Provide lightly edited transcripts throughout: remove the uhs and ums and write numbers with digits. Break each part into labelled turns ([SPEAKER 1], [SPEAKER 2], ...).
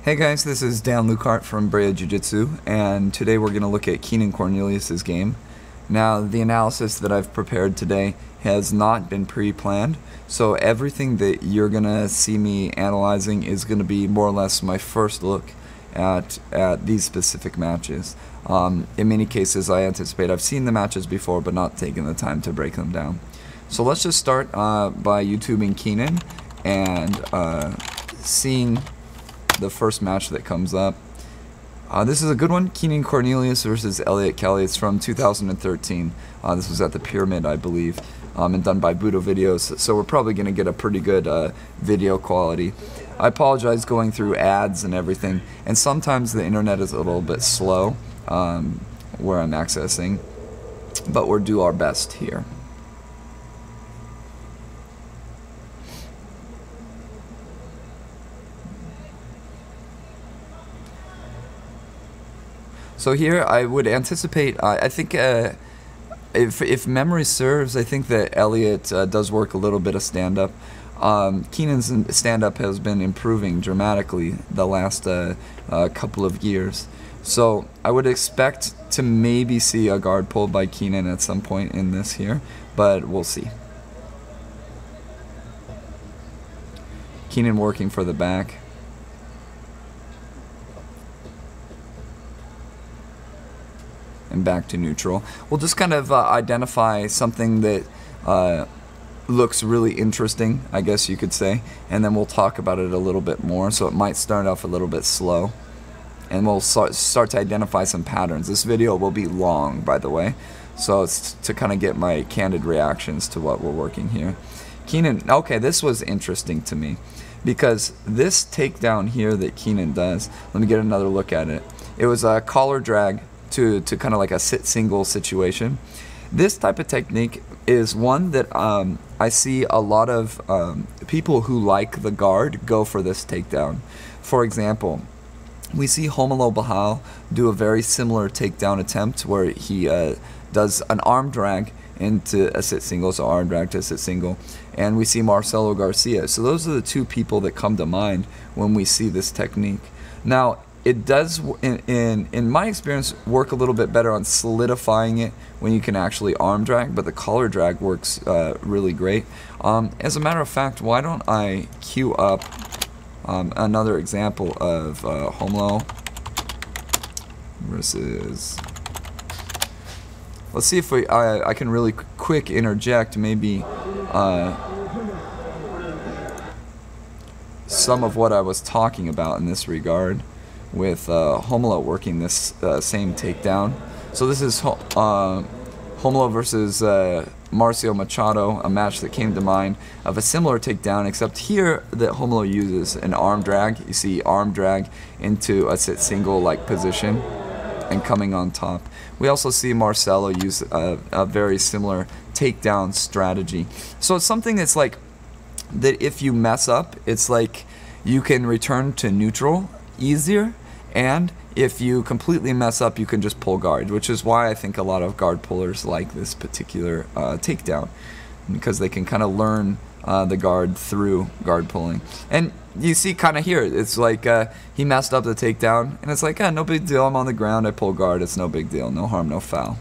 [SPEAKER 1] Hey guys, this is Dan Lucart from Brea Jiu-Jitsu, and today we're going to look at Keenan Cornelius' game. Now, the analysis that I've prepared today has not been pre-planned, so everything that you're going to see me analyzing is going to be more or less my first look at these specific matches. In many cases, I anticipate I've seen the matches before, but not taken the time to break them down. So let's just start by YouTubing Keenan and seeing the first match that comes up. This is a good one, Keenan Cornelius versus Elliot Kelly. It's from 2013. This was at the Pyramid, I believe, and done by Budo Videos, so we're probably going to get a pretty good video quality. I apologize going through ads and everything, and sometimes the internet is a little bit slow where I'm accessing, but we'll do our best here. So here I would anticipate, I think if memory serves, I think that Elliot does work a little bit of stand-up. Keenan's stand-up has been improving dramatically the last couple of years. So I would expect to maybe see a guard pull by Keenan at some point in this here, but we'll see. Keenan working for the back. And back to neutral. We'll just kind of identify something that looks really interesting, I guess you could say, and then we'll talk about it a little bit more. So it might start off a little bit slow, and we'll start to identify some patterns. This video will be long, by the way, so it's to kind of get my candid reactions to what we're working here. Keenan, okay, this was interesting to me, because this takedown here that Keenan does, let me get another look at it. It was a collar drag to kind of like a sit single situation. This type of technique is one that I see a lot of people who like the guard go for this takedown. For example, we see Romulo Barral do a very similar takedown attempt where he does an arm drag into a sit single, so arm drag to a sit single, and we see Marcelo Garcia. So those are the two people that come to mind when we see this technique. Now, it does, in my experience, work a little bit better on solidifying it when you can actually arm drag, but the collar drag works really great. As a matter of fact, why don't I queue up another example of Romulo versus... Let's see if I can really quick interject maybe some of what I was talking about in this regard, with Romulo working this same takedown. So this is Romulo versus Marcio Machado, a match that came to mind of a similar takedown, except here that Romulo uses an arm drag. You see arm drag into a sit single like position and coming on top. We also see Marcelo use a very similar takedown strategy. So it's something that's like that if you mess up, it's like you can return to neutral easier, and if you completely mess up, you can just pull guard, which is why I think a lot of guard pullers like this particular takedown, because they can kind of learn the guard through guard pulling. And you see kind of here, it's like he messed up the takedown, and it's like, no big deal, I'm on the ground, I pull guard, it's no big deal, no harm, no foul.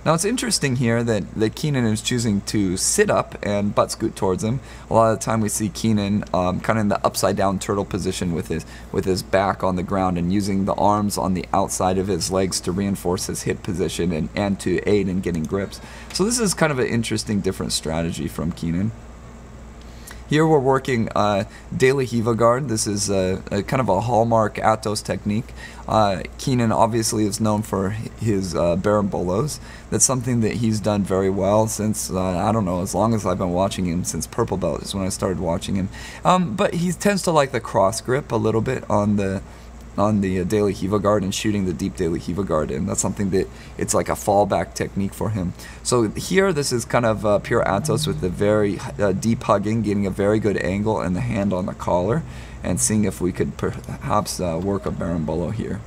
[SPEAKER 1] Now it's interesting here that Keenan is choosing to sit up and butt scoot towards him. A lot of the time we see Keenan kind of in the upside down turtle position with his back on the ground and using the arms on the outside of his legs to reinforce his hip position and to aid in getting grips. So this is kind of an interesting different strategy from Keenan. Here we're working De La Riva guard. This is a kind of a hallmark Atos technique. Keenan obviously is known for his barambolos. That's something that he's done very well since, I don't know, as long as I've been watching him, since Purple Belt is when I started watching him. But he tends to like the cross grip a little bit on the De La Riva guard and shooting the deep De La Riva guard in. That's something that it's like a fallback technique for him. So here this is kind of pure Atos with the very deep hugging, getting a very good angle and the hand on the collar, and seeing if we could perhaps work a berimbolo here.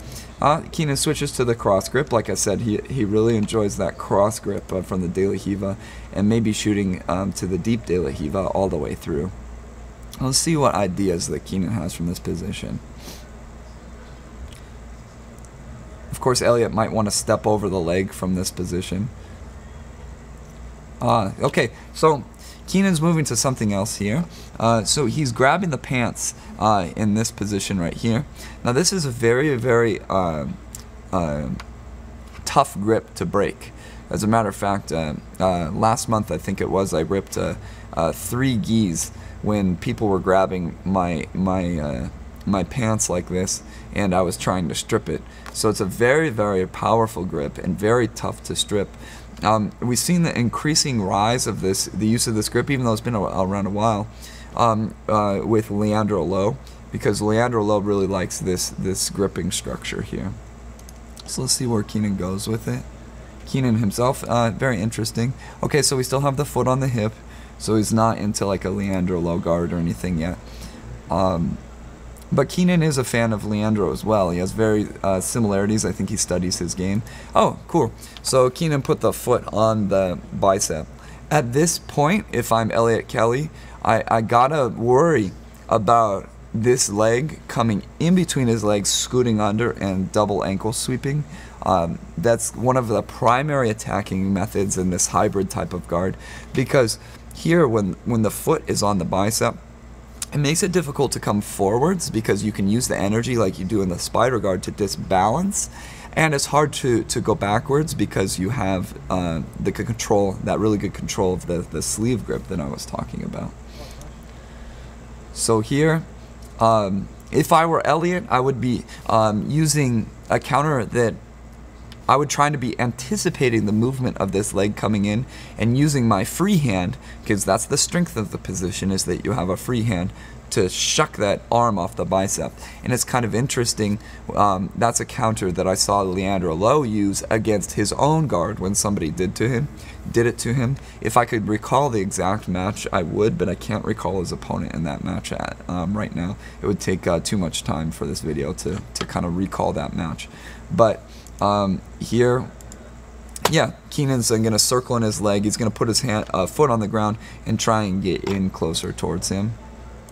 [SPEAKER 1] Keenan switches to the cross grip. Like I said, he really enjoys that cross grip from the De La Riva, and maybe shooting to the deep De La Riva all the way through. Let's see what ideas that Keenan has from this position. Of course, Elliot might want to step over the leg from this position. Okay, so Keenan's moving to something else here. So he's grabbing the pants in this position right here. Now this is a very, very tough grip to break. As a matter of fact, last month I think it was, I ripped 3 gis when people were grabbing my pants like this, and I was trying to strip it. So it's a very, very powerful grip and very tough to strip. We've seen the increasing rise of the use of this grip, even though it's been around a while, with Leandro Lo, because Leandro Lo really likes this gripping structure here. So let's see where Keenan goes with it. Keenan himself, very interesting. Okay, so we still have the foot on the hip, so he's not into like a Leandro Lo guard or anything yet. But Keenan is a fan of Leandro as well. He has very similarities. I think he studies his game. Oh, cool. So Keenan put the foot on the bicep. At this point, if I'm Elliot Kelly, I gotta worry about this leg coming in between his legs, scooting under, and double ankle sweeping. That's one of the primary attacking methods in this hybrid type of guard, because here when the foot is on the bicep, it makes it difficult to come forwards because you can use the energy like you do in the spider guard to disbalance, and it's hard to go backwards because you have that really good control of the sleeve grip that I was talking about. So here, if I were Elliot, I would be using a counter that I would try to be anticipating the movement of this leg coming in and using my free hand, because that's the strength of the position, is that you have a free hand to shuck that arm off the bicep. And it's kind of interesting, that's a counter that I saw Leandro Lo use against his own guard when somebody did it to him. If I could recall the exact match, I would, but I can't recall his opponent in that match right now. It would take too much time for this video to kind of recall that match. But here, yeah, Keenan's going to circle in his leg. He's going to put his foot on the ground and try and get in closer towards him,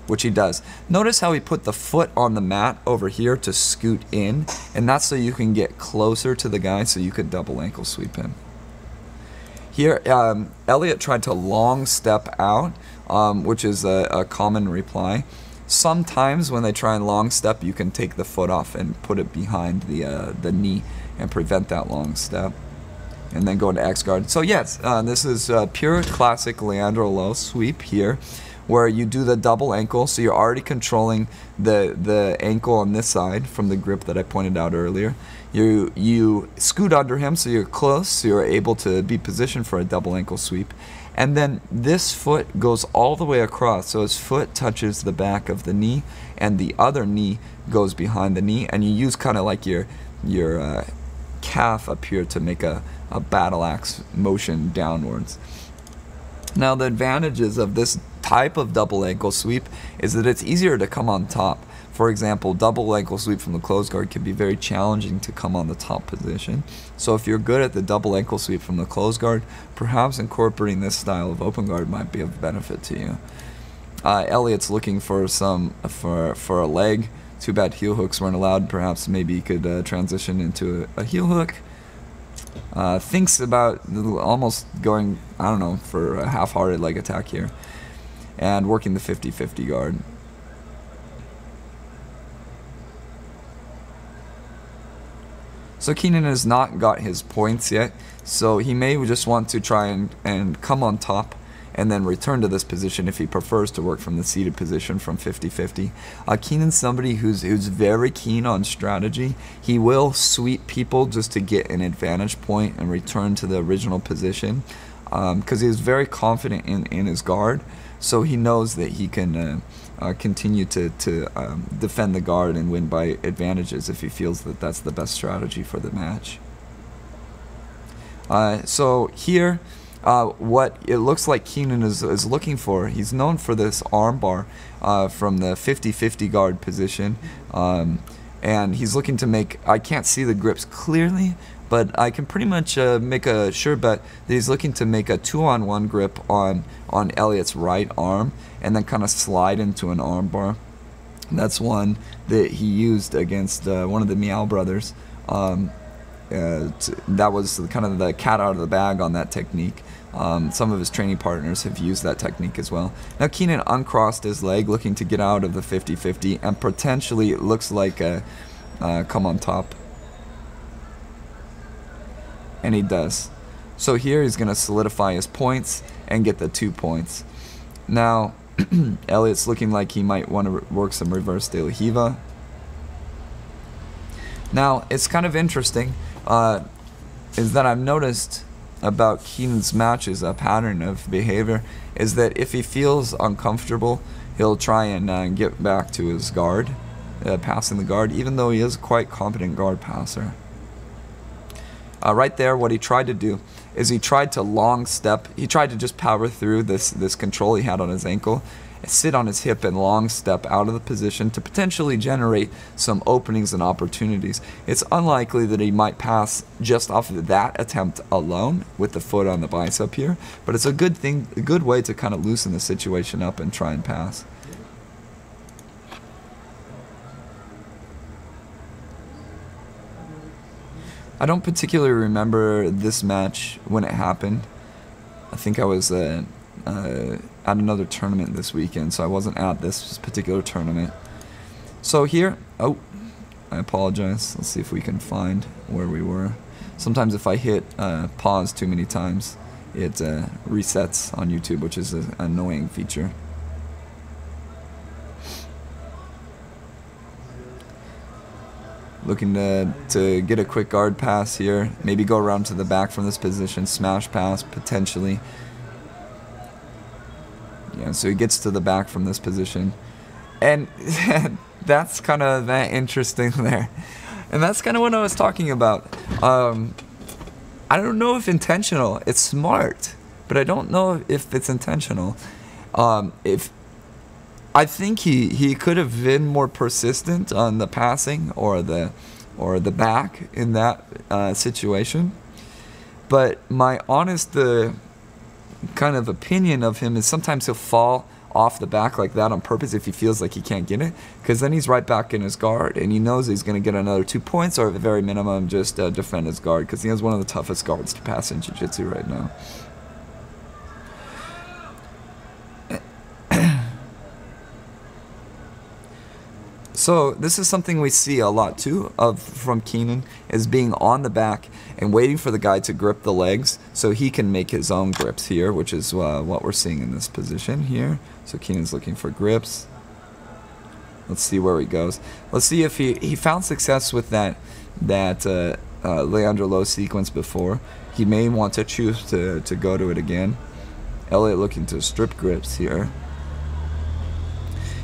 [SPEAKER 1] which he does. Notice how he put the foot on the mat over here to scoot in, and that's so you can get closer to the guy so you could double ankle sweep him. Here, Elliot tried to long step out, which is a common reply. Sometimes when they try and long step, you can take the foot off and put it behind the knee and prevent that long step, and then go into X guard. So yes, this is pure classic Leandro Lo sweep here, where you do the double ankle, so you're already controlling the ankle on this side from the grip that I pointed out earlier. You scoot under him, so you're close, so you're able to be positioned for a double ankle sweep. And then this foot goes all the way across, so his foot touches the back of the knee, and the other knee goes behind the knee, and you use kind of like your calf up here to make a battle axe motion downwards. Now the advantages of this type of double ankle sweep is that it's easier to come on top. For example, double ankle sweep from the closed guard can be very challenging to come on the top position. So if you're good at the double ankle sweep from the closed guard, perhaps incorporating this style of open guard might be of benefit to you. Elliot's looking for a leg. Too bad heel hooks weren't allowed. Perhaps maybe he could transition into a heel hook. Thinks about almost going, I don't know, for a half-hearted leg attack here, and working the 50-50 guard. So Keenan has not got his points yet, so he may just want to try and come on top and then return to this position if he prefers to work from the seated position from 50-50. Keenan's somebody who's very keen on strategy. He will sweep people just to get an advantage point and return to the original position, because he is very confident in his guard, so he knows that he can continue to defend the guard and win by advantages if he feels that that's the best strategy for the match. So here, what it looks like Keenan is looking for, he's known for this arm bar from the 50-50 guard position, and he's looking to make, I can't see the grips clearly, but I can pretty much make a sure bet that he's looking to make a 2-on-1 grip on Elliott's right arm and then kind of slide into an armbar. That's one that he used against one of the Meow brothers. That was kind of the cat out of the bag on that technique. Some of his training partners have used that technique as well. Now Keenan uncrossed his leg, looking to get out of the 50-50, and potentially it looks like a come on top. And he does. So here he's going to solidify his points and get the 2 points. Now Elliott's looking like he might want to work some reverse de la Riva. Now it's kind of interesting is that I've noticed about Keenan's matches, a pattern of behavior, is that if he feels uncomfortable, he'll try and get back to his guard, passing the guard, even though he is a quite competent guard passer. Right there, what he tried to do is he tried to long step. He tried to just power through this control he had on his ankle, sit on his hip and long step out of the position to potentially generate some openings and opportunities. It's unlikely that he might pass just off of that attempt alone with the foot on the bicep here, but it's a good thing, a good way to kind of loosen the situation up and try and pass. I don't particularly remember this match when it happened. I think I was at another tournament this weekend, so I wasn't at this particular tournament. So here, oh, I apologize. Let's see if we can find where we were. Sometimes if I hit pause too many times, it resets on YouTube, which is an annoying feature. Looking to get a quick guard pass here. Maybe go around to the back from this position. Smash pass, potentially. Yeah, so he gets to the back from this position. And that's kind of interesting there. And that's kind of what I was talking about. I don't know if intentional. It's smart, but I don't know if it's intentional. I think he could have been more persistent on the passing or the back in that situation. But my honest kind of opinion of him is sometimes he'll fall off the back like that on purpose if he feels like he can't get it, because then he's right back in his guard and he knows he's going to get another 2 points, or at the very minimum just defend his guard, because he has one of the toughest guards to pass in Jiu-Jitsu right now. So this is something we see a lot too from Keenan, is being on the back and waiting for the guy to grip the legs so he can make his own grips here, which is what we're seeing in this position here. So Keenan's looking for grips. Let's see where he goes. Let's see if he found success with that Leandro Lowe sequence before. He may want to choose to go to it again. Elliott looking to strip grips here.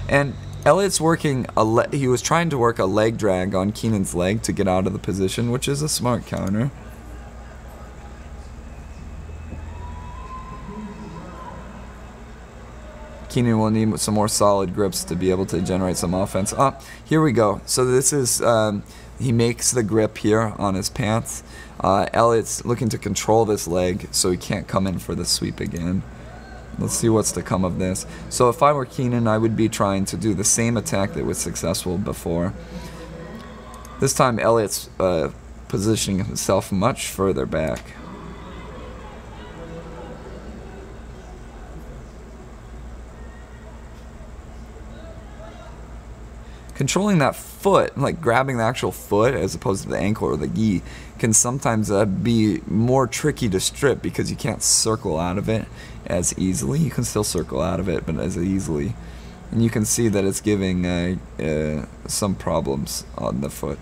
[SPEAKER 1] And Elliott's working he was trying to work a leg drag on Keenan's leg to get out of the position, which is a smart counter. Keenan will need some more solid grips to be able to generate some offense. Here we go. So this is, he makes the grip here on his pants. Elliott's looking to control this leg so he can't come in for the sweep again. Let's see what's to come of this. So if I were Keenan, I would be trying to do the same attack that was successful before. This time Elliott's positioning himself much further back. Controlling that foot, like grabbing the actual foot as opposed to the ankle or the gi, can sometimes be more tricky to strip because you can't circle out of it as easily. You can still circle out of it, but as easily. And you can see that it's giving some problems on the foot.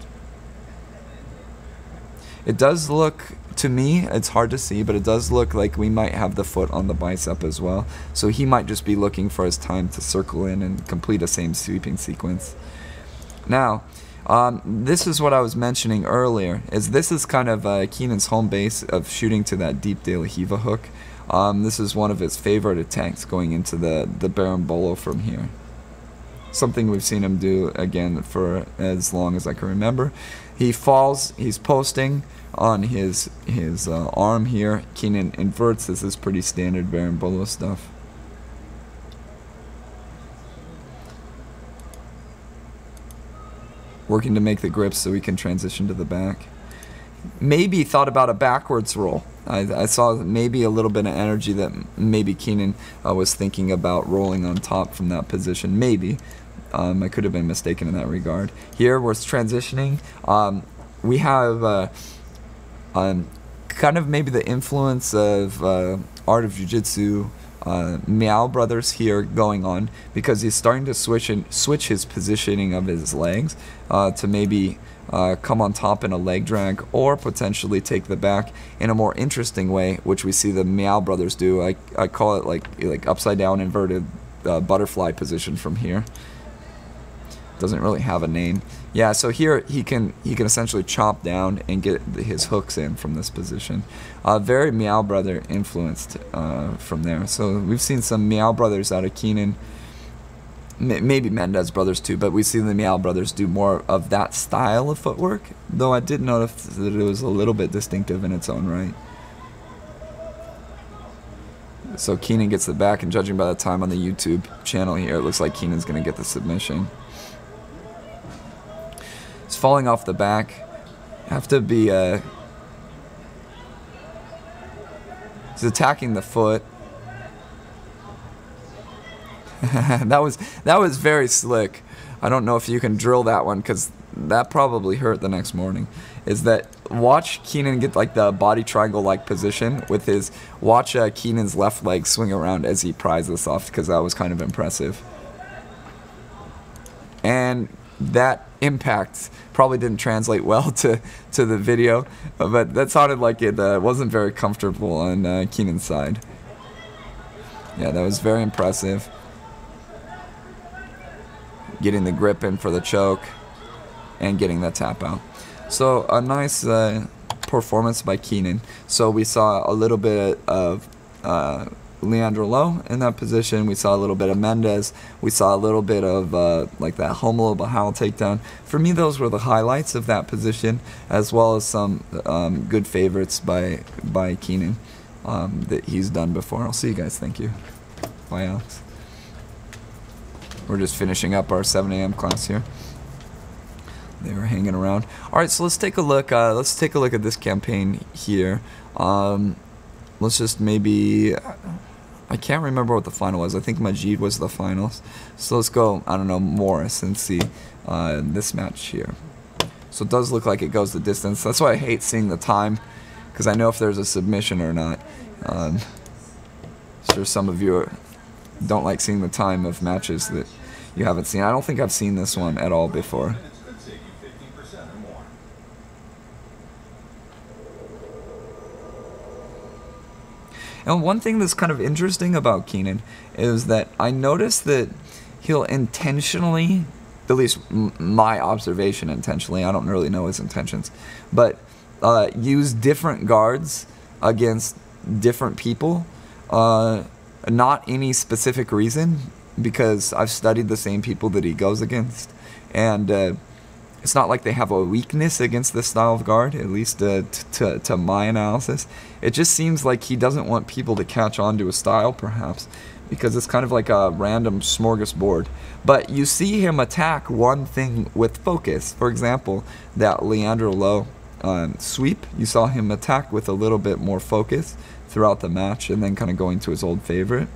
[SPEAKER 1] It does look, to me, it's hard to see, but it does look like we might have the foot on the bicep as well. So he might just be looking for his time to circle in and complete a same sweeping sequence. Now, this is what I was mentioning earlier, is this is kind of Keenan's home base of shooting to that deep de la Riva hook. This is one of his favorite attacks going into the Berimbolo from here. Something we've seen him do, again, for as long as I can remember. He falls, he's posting, on his arm here. Keenan inverts. This is pretty standard berimbolo stuff. Working to make the grips so we can transition to the back. Maybe thought about a backwards roll. I saw maybe a little bit of energy that maybe Keenan was thinking about rolling on top from that position. Maybe. I could have been mistaken in that regard. Here we're transitioning. We have kind of maybe the influence of Art of Jiu-Jitsu, Meow Brothers here going on, because he's starting to switch his positioning of his legs to maybe come on top in a leg drag, or potentially take the back in a more interesting way, which we see the Meow Brothers do. I call it like upside down inverted butterfly position from here. Doesn't really have a name. Yeah, so here he can essentially chop down and get his hooks in from this position. Very Meow Brother influenced from there. So we've seen some Meow Brothers out of Keenan, maybe Mendez Brothers too, but we see the Meow Brothers do more of that style of footwork, though I did notice that it was a little bit distinctive in its own right. So Keenan gets the back, and judging by the time on the YouTube channel here, it looks like Keenan's going to get the submission. He's falling off the back. Have to be he's attacking the foot. that was very slick. I don't know if you can drill that one, because that probably hurt the next morning. Is that watch Keenan get like the body triangle like position with his, watch Keenan's left leg swing around as he pries this off, because that was kind of impressive. And that impact probably didn't translate well to the video, but that sounded like it wasn't very comfortable on Keenan's side. Yeah, that was very impressive. Getting the grip in for the choke and getting the tap out. So a nice performance by Keenan. So we saw a little bit of Leandro Lo in that position. We saw a little bit of Mendez. We saw a little bit of like that Homolo Bahal takedown. For me, those were the highlights of that position, as well as some good favorites by Keenan that he's done before. I'll see you guys. Thank you. Bye, Alex. We're just finishing up our 7 a.m. class here. They were hanging around. All right, so let's take a look. Let's take a look at this campaign here. Let's just maybe, I can't remember what the final was. I think Majid was the finals. So let's go, I don't know, Morris, and see this match here. So it does look like it goes the distance. That's why I hate seeing the time, because I know if there's a submission or not. Sure, some of you don't like seeing the time of matches that you haven't seen. I don't think I've seen this one at all before. And one thing that's kind of interesting about Keenan is that I noticed that he'll intentionally, at least my observation intentionally, I don't really know his intentions, but use different guards against different people. Not any specific reason, because I've studied the same people that he goes against, and it's not like they have a weakness against this style of guard, at least to my analysis. It just seems like he doesn't want people to catch on to a style, perhaps, because it's kind of like a random smorgasbord. But you see him attack one thing with focus. For example, that Leandro Lo sweep, you saw him attack with a little bit more focus throughout the match, and then kind of going to his old favorite.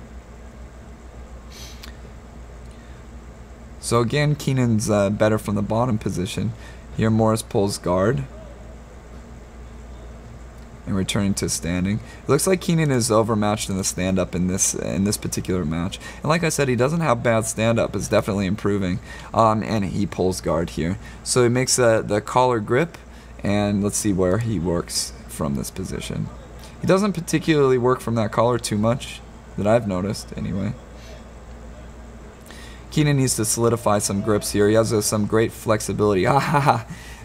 [SPEAKER 1] So again, Keenan's better from the bottom position. Here Morris pulls guard and returning to standing. It looks like Keenan is overmatched in the stand-up in this particular match. And like I said, he doesn't have bad stand-up. It's definitely improving. And he pulls guard here. So he makes the collar grip, and let's see where he works from this position. He doesn't particularly work from that collar too much, that I've noticed anyway. Keenan needs to solidify some grips here. He has some great flexibility.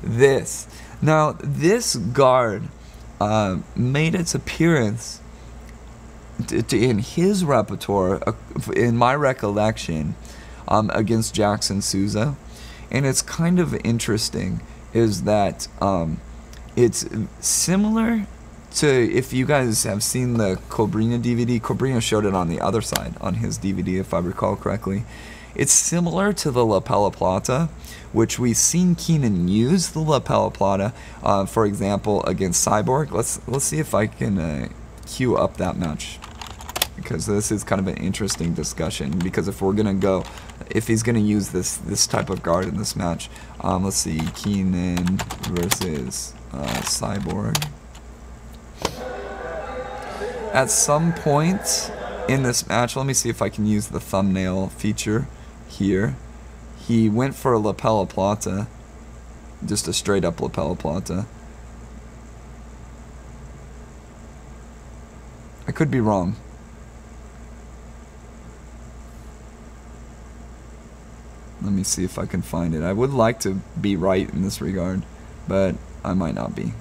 [SPEAKER 1] This. Now, this guard made its appearance in his repertoire, in my recollection, against Jackson Souza. And it's kind of interesting is that It's similar to, if you guys have seen the Cobrinha DVD, Cobrinha showed it on the other side on his DVD, if I recall correctly. It's similar to the lapella plata, which we've seen Keenan use the lapella plata, for example, against Cyborg. Let's see if I can queue up that match, because this is kind of an interesting discussion. Because if we're gonna go, if he's gonna use this type of guard in this match, let's see, Keenan versus Cyborg. At some point in this match, let me see if I can use the thumbnail feature here. He went for a lapella plata, just a straight up lapella plata. I could be wrong. Let me see if I can find it. I would like to be right in this regard, but I might not be.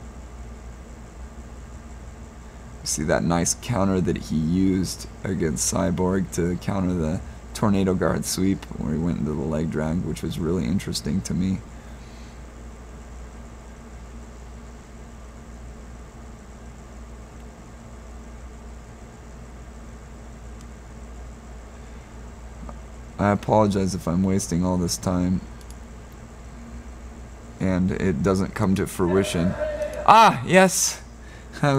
[SPEAKER 1] See that nice counter that he used against Cyborg to counter the tornado guard sweep, where he went into the leg drag, which was really interesting to me. I apologize if I'm wasting all this time and it doesn't come to fruition. Ah, yes! I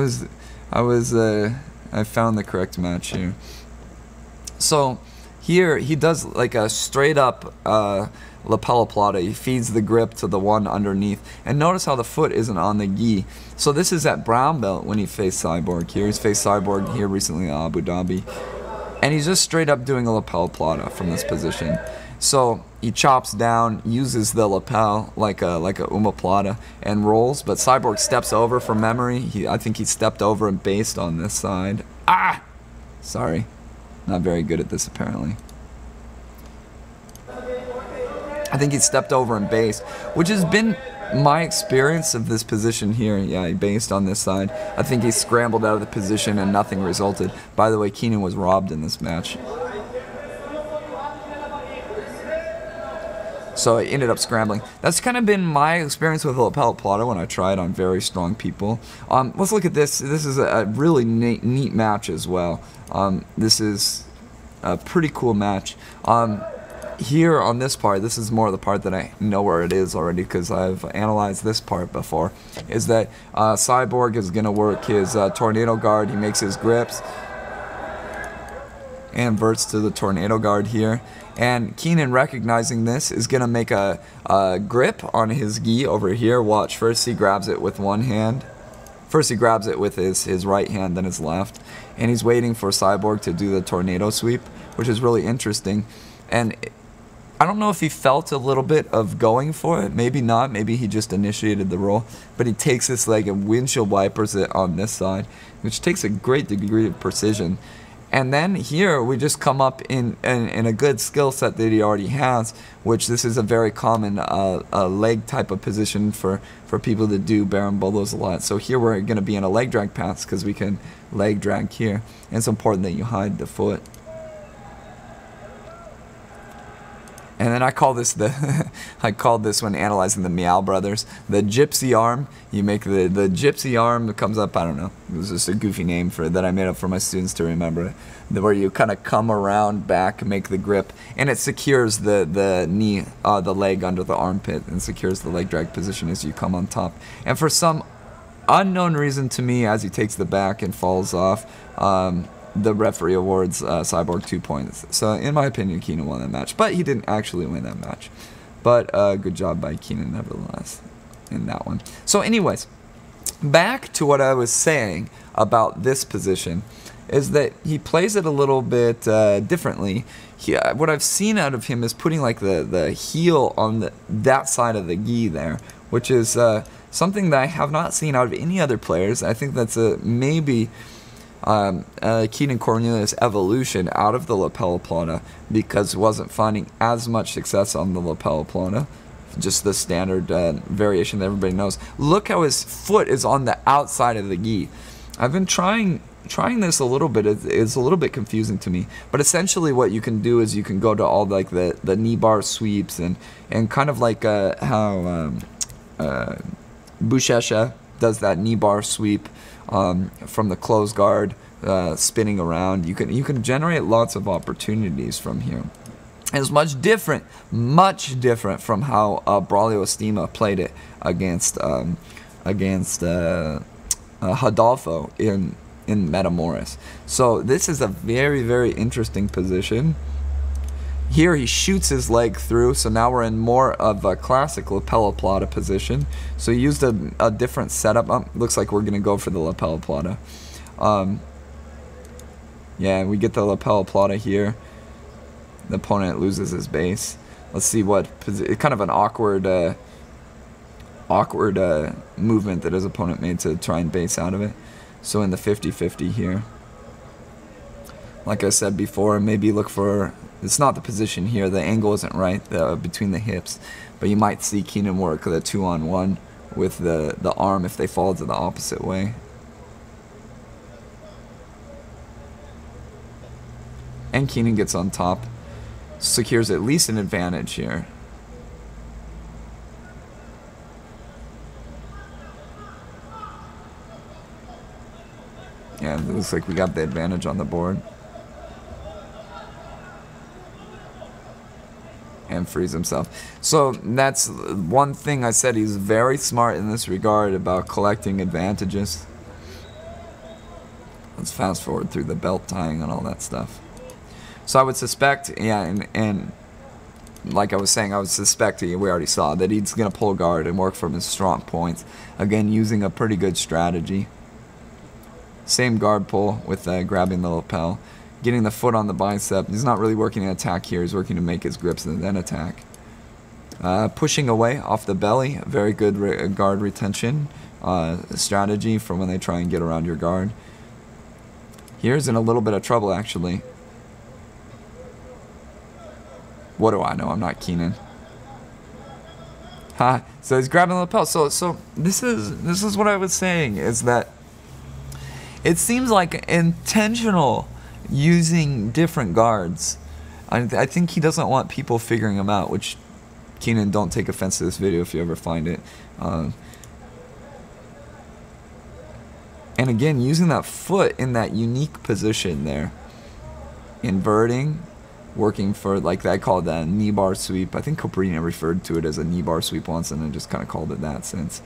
[SPEAKER 1] found the correct match here. So here he does like a straight up lapella plata. He feeds the grip to the one underneath, and notice how the foot isn't on the gi. So this is at brown belt when he faced Cyborg here. He's faced Cyborg here recently in Abu Dhabi, and he's just straight up doing a lapel plata from this position. So he chops down, uses the lapel like a omoplata, and rolls. But Cyborg steps over from memory. I think he stepped over and based on this side. Ah, sorry, not very good at this apparently. I think he stepped over and based, which has been my experience of this position here. Yeah, he based on this side. I think he scrambled out of the position and nothing resulted. By the way, Keenan was robbed in this match. So it ended up scrambling. That's kind of been my experience with lapel plata when I try it on very strong people. Let's look at this. This is a really neat match as well. This is a pretty cool match. Here on this part, this is more the part that I know where it is already because I've analyzed this part before, is that Cyborg is going to work his tornado guard. He makes his grips and inverts to the tornado guard here. And Keenan, recognizing this, is going to make a grip on his gi over here. Watch, first he grabs it with one hand. First he grabs it with his right hand, then his left. And he's waiting for Cyborg to do the tornado sweep, which is really interesting. And I don't know if he felt a little bit of going for it. Maybe not. Maybe he just initiated the roll. But he takes this leg and windshield wipers it on this side, which takes a great degree of precision. And then here we just come up in a good skill set that he already has, which this is a very common leg type of position for people that do barambolos a lot. So here we're going to be in a leg drag pass because we can leg drag here. And it's important that you hide the foot. And then I call this I called this when analyzing the Meow Brothers, the gypsy arm. You make the gypsy arm that comes up, I don't know, it was just a goofy name for it that I made up for my students to remember it. Where you kind of come around back, make the grip, and it secures the knee, the leg under the armpit, and secures the leg drag position as you come on top. And for some unknown reason to me, as he takes the back and falls off, the referee awards Cyborg 2 points. So in my opinion, Keenan won that match, but he didn't actually win that match. But good job by Keenan nevertheless in that one. So anyways, back to what I was saying about this position is that he plays it a little bit differently. What I've seen out of him is putting like the heel on that side of the gi there, which is something that I have not seen out of any other players. I think that's maybe Keenan Cornelius evolution out of the lapel plata, because he wasn't finding as much success on the lapel plata, just the standard variation that everybody knows. Look how his foot is on the outside of the gi. I've been trying this a little bit. It's a little bit confusing to me, but essentially what you can do is you can go to all like the knee bar sweeps and kind of like how Bushesha does that knee bar sweep from the closed guard, spinning around. You can generate lots of opportunities from here. It's much different from how Braulio Estima played it against Rodolfo in Metamoris. So this is a very, very interesting position. Here he shoots his leg through, so now we're in more of a classic lapella plata position. So he used a different setup. Looks like we're going to go for the lapella plata. Yeah, we get the lapella plata here. The opponent loses his base. Let's see what kind of an awkward movement that his opponent made to try and base out of it. So in the 50-50 here. Like I said before, maybe look for, it's not the position here, the angle isn't right between the hips, but you might see Keenan work the 2-on-1 with the arm if they fall to the opposite way. And Keenan gets on top, secures at least an advantage here. Yeah, it looks like we got the advantage on the board. And frees himself. So that's one thing I said, he's very smart in this regard about collecting advantages. Let's fast forward through the belt tying and all that stuff. So I would suspect, yeah, and like I was saying, I would suspect, we already saw, that he's going to pull guard and work from his strong points. Again, using a pretty good strategy. Same guard pull with grabbing the lapel. Getting the foot on the bicep. He's not really working an attack here. He's working to make his grips and then attack. Pushing away off the belly. Very good guard retention strategy for when they try and get around your guard. Here's in a little bit of trouble, actually. What do I know? I'm not Keenan. So he's grabbing the lapel. So this is what I was saying, is that it seems like intentional using different guards. I think he doesn't want people figuring them out, which, Keenan, don't take offense to this video if you ever find it. And again, using that foot in that unique position there. Inverting, working for, like, I call it that knee bar sweep. I think Coprini referred to it as a knee bar sweep once, and I just kind of called it that since.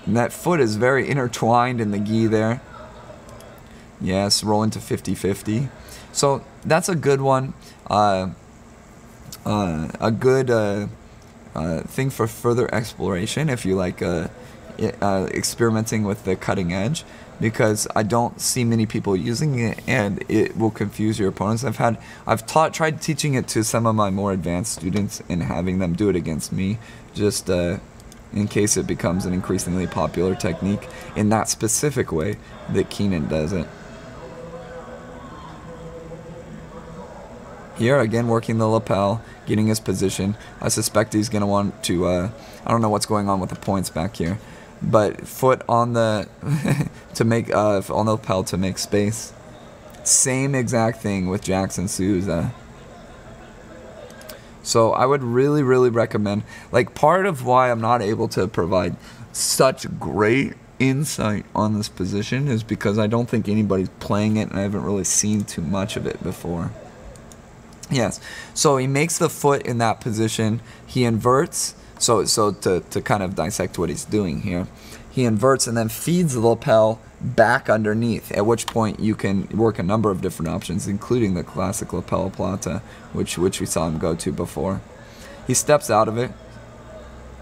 [SPEAKER 1] And that foot is very intertwined in the gi there. Yes, roll into 50-50. So that's a good one. A good thing for further exploration if you like experimenting with the cutting edge, because I don't see many people using it and it will confuse your opponents. I've tried teaching it to some of my more advanced students and having them do it against me, just in case it becomes an increasingly popular technique in that specific way that Keenan does it. Here again, working the lapel, getting his position. I suspect he's going to want to, I don't know what's going on with the points back here, but foot on the, to make, on the lapel to make space. Same exact thing with Jackson Souza. So I would really, really recommend, like, part of why I'm not able to provide such great insight on this position is because I don't think anybody's playing it and I haven't really seen too much of it before. Yes, so he makes the foot in that position, he inverts, so to kind of dissect what he's doing here, he inverts and then feeds the lapel back underneath, at which point you can work a number of different options, including the classic lapella plata, which we saw him go to before. He steps out of it.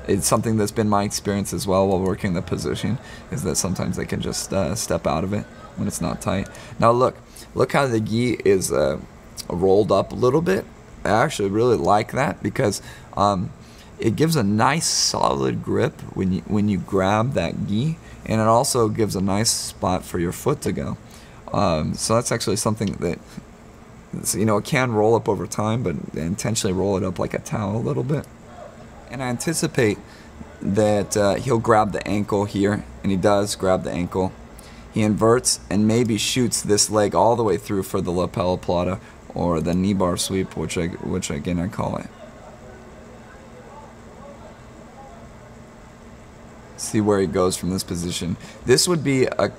[SPEAKER 1] It's something that's been my experience as well while working the position, is that sometimes they can just step out of it when it's not tight. Now look how the gi is rolled up a little bit. I actually really like that because it gives a nice solid grip when you grab that gi, and it also gives a nice spot for your foot to go. So that's actually something that, you know, it can roll up over time, but intentionally roll it up like a towel a little bit. And I anticipate that he'll grab the ankle here, and he does grab the ankle. He inverts and maybe shoots this leg all the way through for the lapella plata, or the knee bar sweep, which again I call it. See where he goes from this position. This would be a,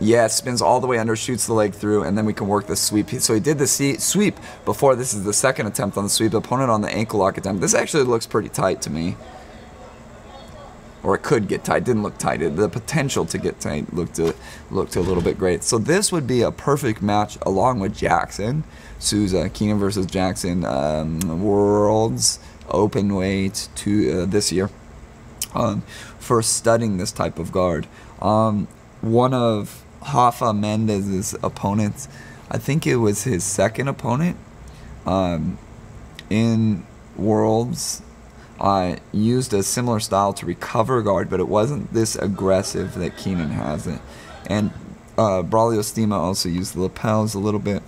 [SPEAKER 1] yeah, spins all the way under, shoots the leg through, and then we can work the sweep. So he did the sweep before. This is the second attempt on the sweep. Opponent on the ankle lock attempt. This actually looks pretty tight to me. Or it could get tight. Didn't look tight. The potential to get tight looked a little bit great. So this would be a perfect match along with Jackson Souza. Keenan versus Jackson, Worlds Open Weight this year, for studying this type of guard. One of Rafa Mendez's opponents, I think it was his second opponent in Worlds, used a similar style to recover guard, but it wasn't this aggressive that Keenan has it. And Braulio Stima also used the lapels a little bit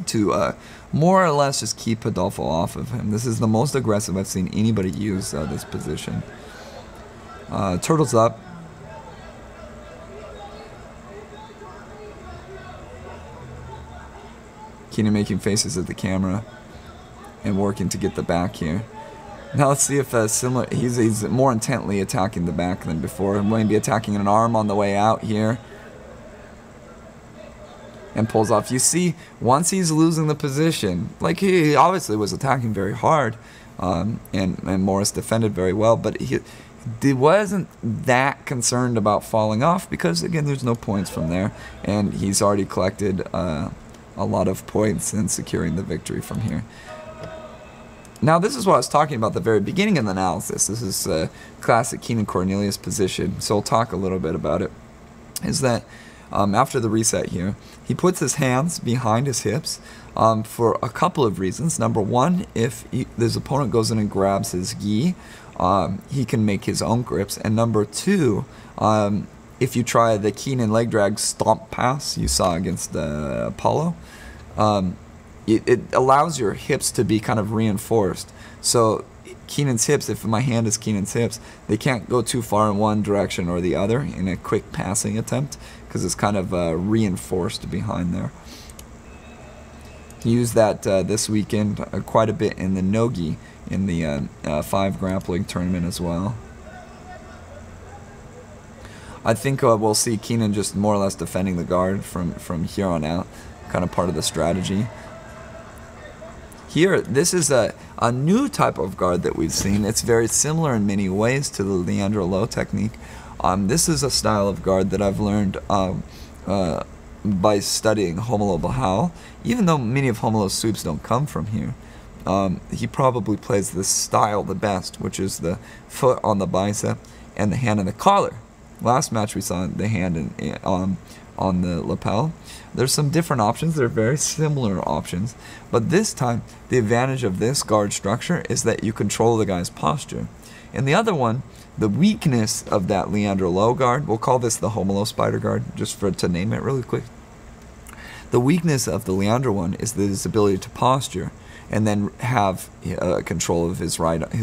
[SPEAKER 1] to more or less just keep Adolfo off of him. This is the most aggressive I've seen anybody use this position. Turtles up. Keenan making faces at the camera and working to get the back here. Now let's see if similar. He's more intently attacking the back than before. I'm going to be attacking an arm on the way out here, and pulls off. You see, once he's losing the position, like he obviously was attacking very hard, and Morris defended very well, but he wasn't that concerned about falling off because again, there's no points from there, and he's already collected a lot of points in securing the victory from here. Now, this is what I was talking about at the very beginning of the analysis. This is a classic Keenan Cornelius position, so we'll talk a little bit about it. Is that after the reset here, he puts his hands behind his hips for a couple of reasons. Number one, if his opponent goes in and grabs his gi, he can make his own grips. And number two, if you try the Keenan leg drag stomp pass you saw against Apollo, it allows your hips to be kind of reinforced. So Keenan's hips, if my hand is Keenan's hips, they can't go too far in one direction or the other in a quick passing attempt because it's kind of reinforced behind there. He used that this weekend quite a bit in the no-gi in the 5 grappling tournament as well. I think we'll see Keenan just more or less defending the guard from here on out, kind of part of the strategy. Here, this is a new type of guard that we've seen. It's very similar in many ways to the Leandro Lo technique. This is a style of guard that I've learned by studying Romulo Barral. Even though many of Romulo's sweeps don't come from here, he probably plays this style the best, which is the foot on the bicep and the hand in the collar. Last match we saw the hand on the lapel. There's some different options. They're very similar options, but this time the advantage of this guard structure is that you control the guy's posture. And the other one, the weakness of that Leandro Lo guard, we'll call this the Romulo spider guard just to name it really quick. The weakness of the Leandro one is his ability to posture and then have control of his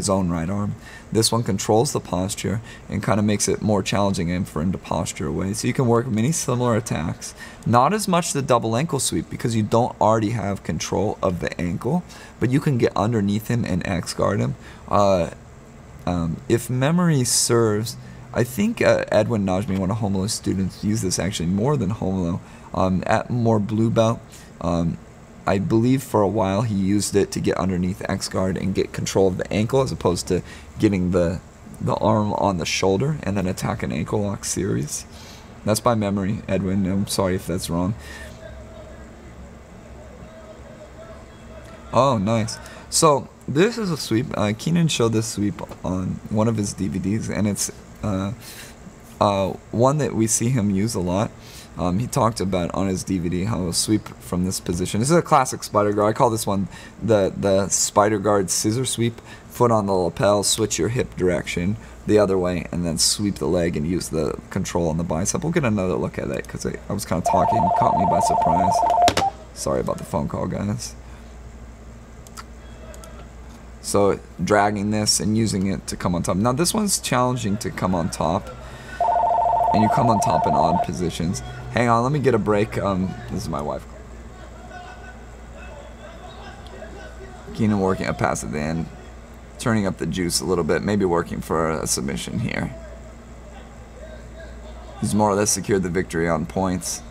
[SPEAKER 1] own right arm. This one controls the posture and kind of makes it more challenging for him to posture away. So you can work many similar attacks. Not as much the double ankle sweep because you don't already have control of the ankle, but you can get underneath him and X-guard him. If memory serves, I think Edwin Najmi, one of Romulo's students, used this actually more than Romulo at more blue belt. I believe for a while he used it to get underneath X-guard and get control of the ankle as opposed to getting the arm on the shoulder and then attack an ankle lock series. That's by memory, Edwin. I'm sorry if that's wrong. Oh, nice. So this is a sweep. Keenan showed this sweep on one of his DVDs, and it's one that we see him use a lot. He talked about on his DVD how a sweep from this position. This is a classic spider guard. I call this one the spider guard scissor sweep. Foot on the lapel, switch your hip direction the other way, and then sweep the leg and use the control on the bicep. We'll get another look at that because I was kind of talking and caught me by surprise. Sorry about the phone call, guys. So dragging this and using it to come on top. Now this one's challenging to come on top. And you come on top in odd positions. Hang on, let me get a break. This is my wife. Keenan working a pass at the end. Turning up the juice a little bit. Maybe working for a submission here. He's more or less secured the victory on points.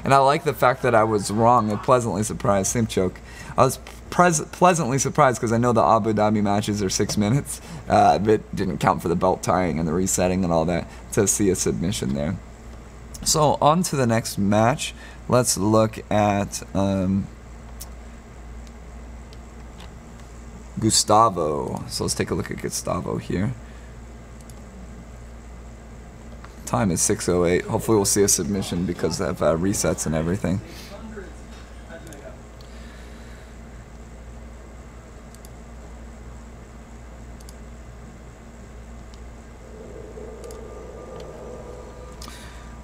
[SPEAKER 1] And I like the fact that I was wrong and pleasantly surprised. Same choke. I was pleasantly surprised because I know the Abu Dhabi matches are 6 minutes. It didn't count for the belt tying and the resetting and all that to see a submission there. So on to the next match. Let's look at Gustavo. So let's take a look at Gustavo here. Time is 6:08. Hopefully we'll see a submission because of resets and everything.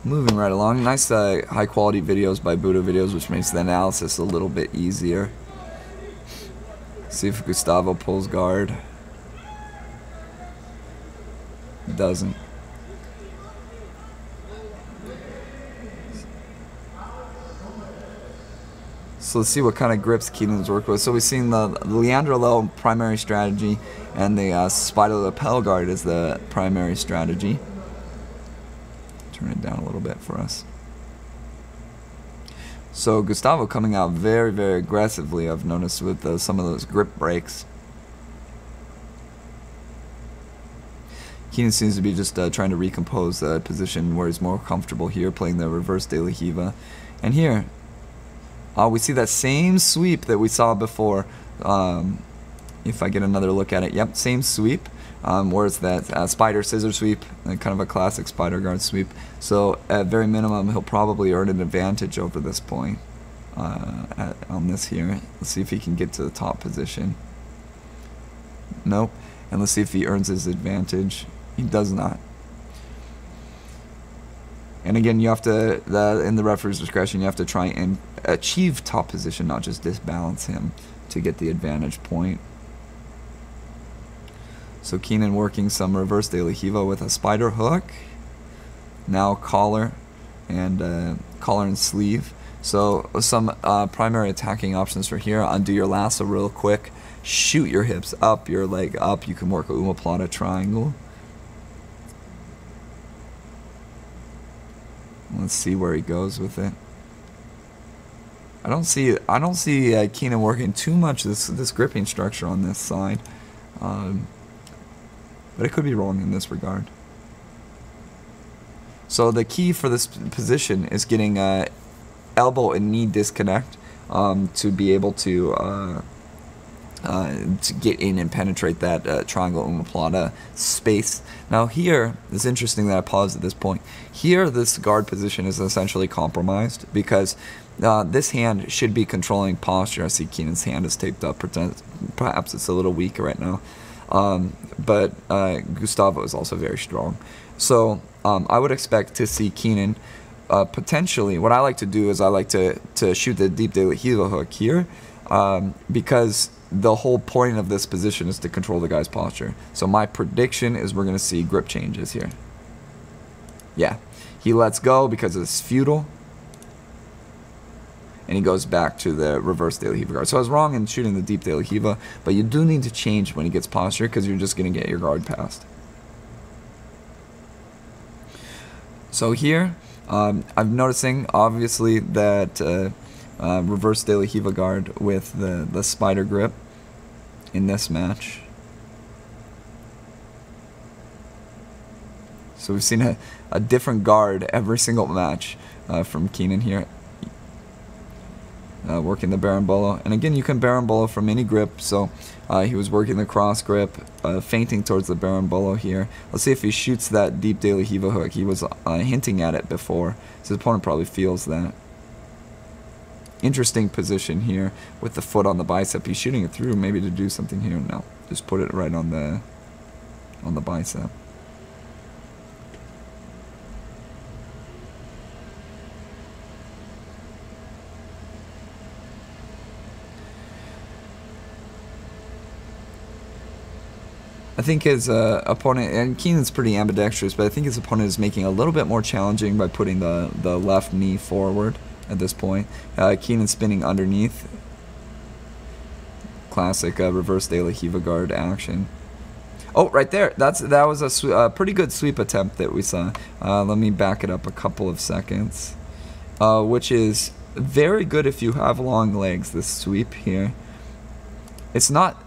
[SPEAKER 1] Moving right along. Nice high quality videos by Buddha Videos, which makes the analysis a little bit easier. See if Gustavo pulls guard. Doesn't. So let's see what kind of grips Keenan's worked with. So we've seen the Leandro Low primary strategy and the spider lapel guard is the primary strategy. Turn it down a little bit for us. So Gustavo coming out very, very aggressively, I've noticed, with some of those grip breaks. Keenan seems to be just trying to recompose the position where he's more comfortable here, playing the reverse De La Riva. And here, we see that same sweep that we saw before. If I get another look at it, yep, same sweep. Whereas that spider scissor sweep, kind of a classic spider guard sweep. So at very minimum, he'll probably earn an advantage over this point on this here. Let's see if he can get to the top position. Nope. And let's see if he earns his advantage. He does not. And again, you have to, in the referee's discretion, you have to try and achieve top position, not just disbalance him to get the advantage point. So Keenan working some reverse De La Riva with a spider hook. Now collar and sleeve. So some primary attacking options for here. Undo your lasso real quick. Shoot your hips up, your leg up. You can work a omoplata triangle. Let's see where he goes with it. I don't see Keenan working too much this gripping structure on this side. But I could be wrong in this regard. So the key for this position is getting elbow and knee disconnect to be able to get in and penetrate that triangle omoplata space. Now here, it's interesting that I paused at this point. Here, this guard position is essentially compromised because this hand should be controlling posture. I see Keenan's hand is taped up. Perhaps it's a little weak right now. But Gustavo is also very strong. So I would expect to see Keenan potentially, what I like to do is I like to shoot the deep De La Riva hook here because the whole point of this position is to control the guy's posture. So my prediction is we're going to see grip changes here. Yeah, he lets go because it's futile. And he goes back to the reverse De La Riva guard. So I was wrong in shooting the deep De La Riva, but you do need to change when he gets posture because you're just going to get your guard passed. So here, I'm noticing obviously that reverse De La Riva guard with the spider grip in this match. So we've seen a different guard every single match from Keenan here. Working the berimbolo, and again you can berimbolo from any grip. So he was working the cross grip, feinting towards the berimbolo here. Let's see if he shoots that deep De La Riva hook. He was hinting at it before, so his opponent probably feels that. Interesting position here with the foot on the bicep. He's shooting it through, maybe to do something here. No, just put it right on the bicep. I think his opponent, and Keenan's pretty ambidextrous, but I think his opponent is making it a little bit more challenging by putting the left knee forward at this point. Keenan spinning underneath. Classic reverse De La Riva guard action. Oh, right there. That was a pretty good sweep attempt that we saw. Let me back it up a couple of seconds. Which is very good if you have long legs, this sweep here. It's not...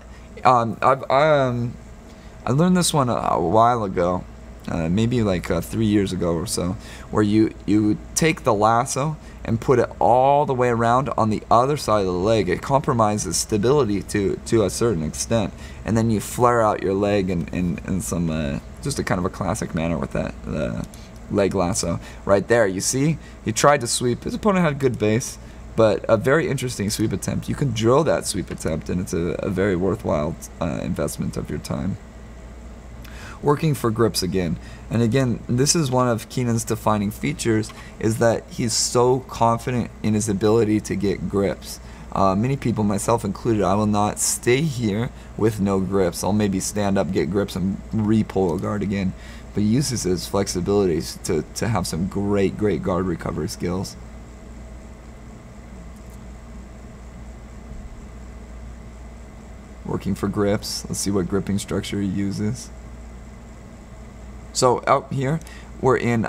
[SPEAKER 1] I learned this one a while ago, maybe like 3 years ago or so, where you take the lasso and put it all the way around on the other side of the leg. It compromises stability to a certain extent, and then you flare out your leg in some just a kind of a classic manner with that leg lasso. Right there, you see, he tried to sweep. His opponent had good base, but a very interesting sweep attempt. You can drill that sweep attempt, and it's a very worthwhile investment of your time. Working for grips again. And again, this is one of Keenan's defining features, is that he's so confident in his ability to get grips. Many people, myself included, I will not stay here with no grips. I'll maybe stand up, get grips, and re-pull a guard again. But he uses his flexibilities to have some great guard recovery skills. Working for grips. Let's see what gripping structure he uses. So out here, we're in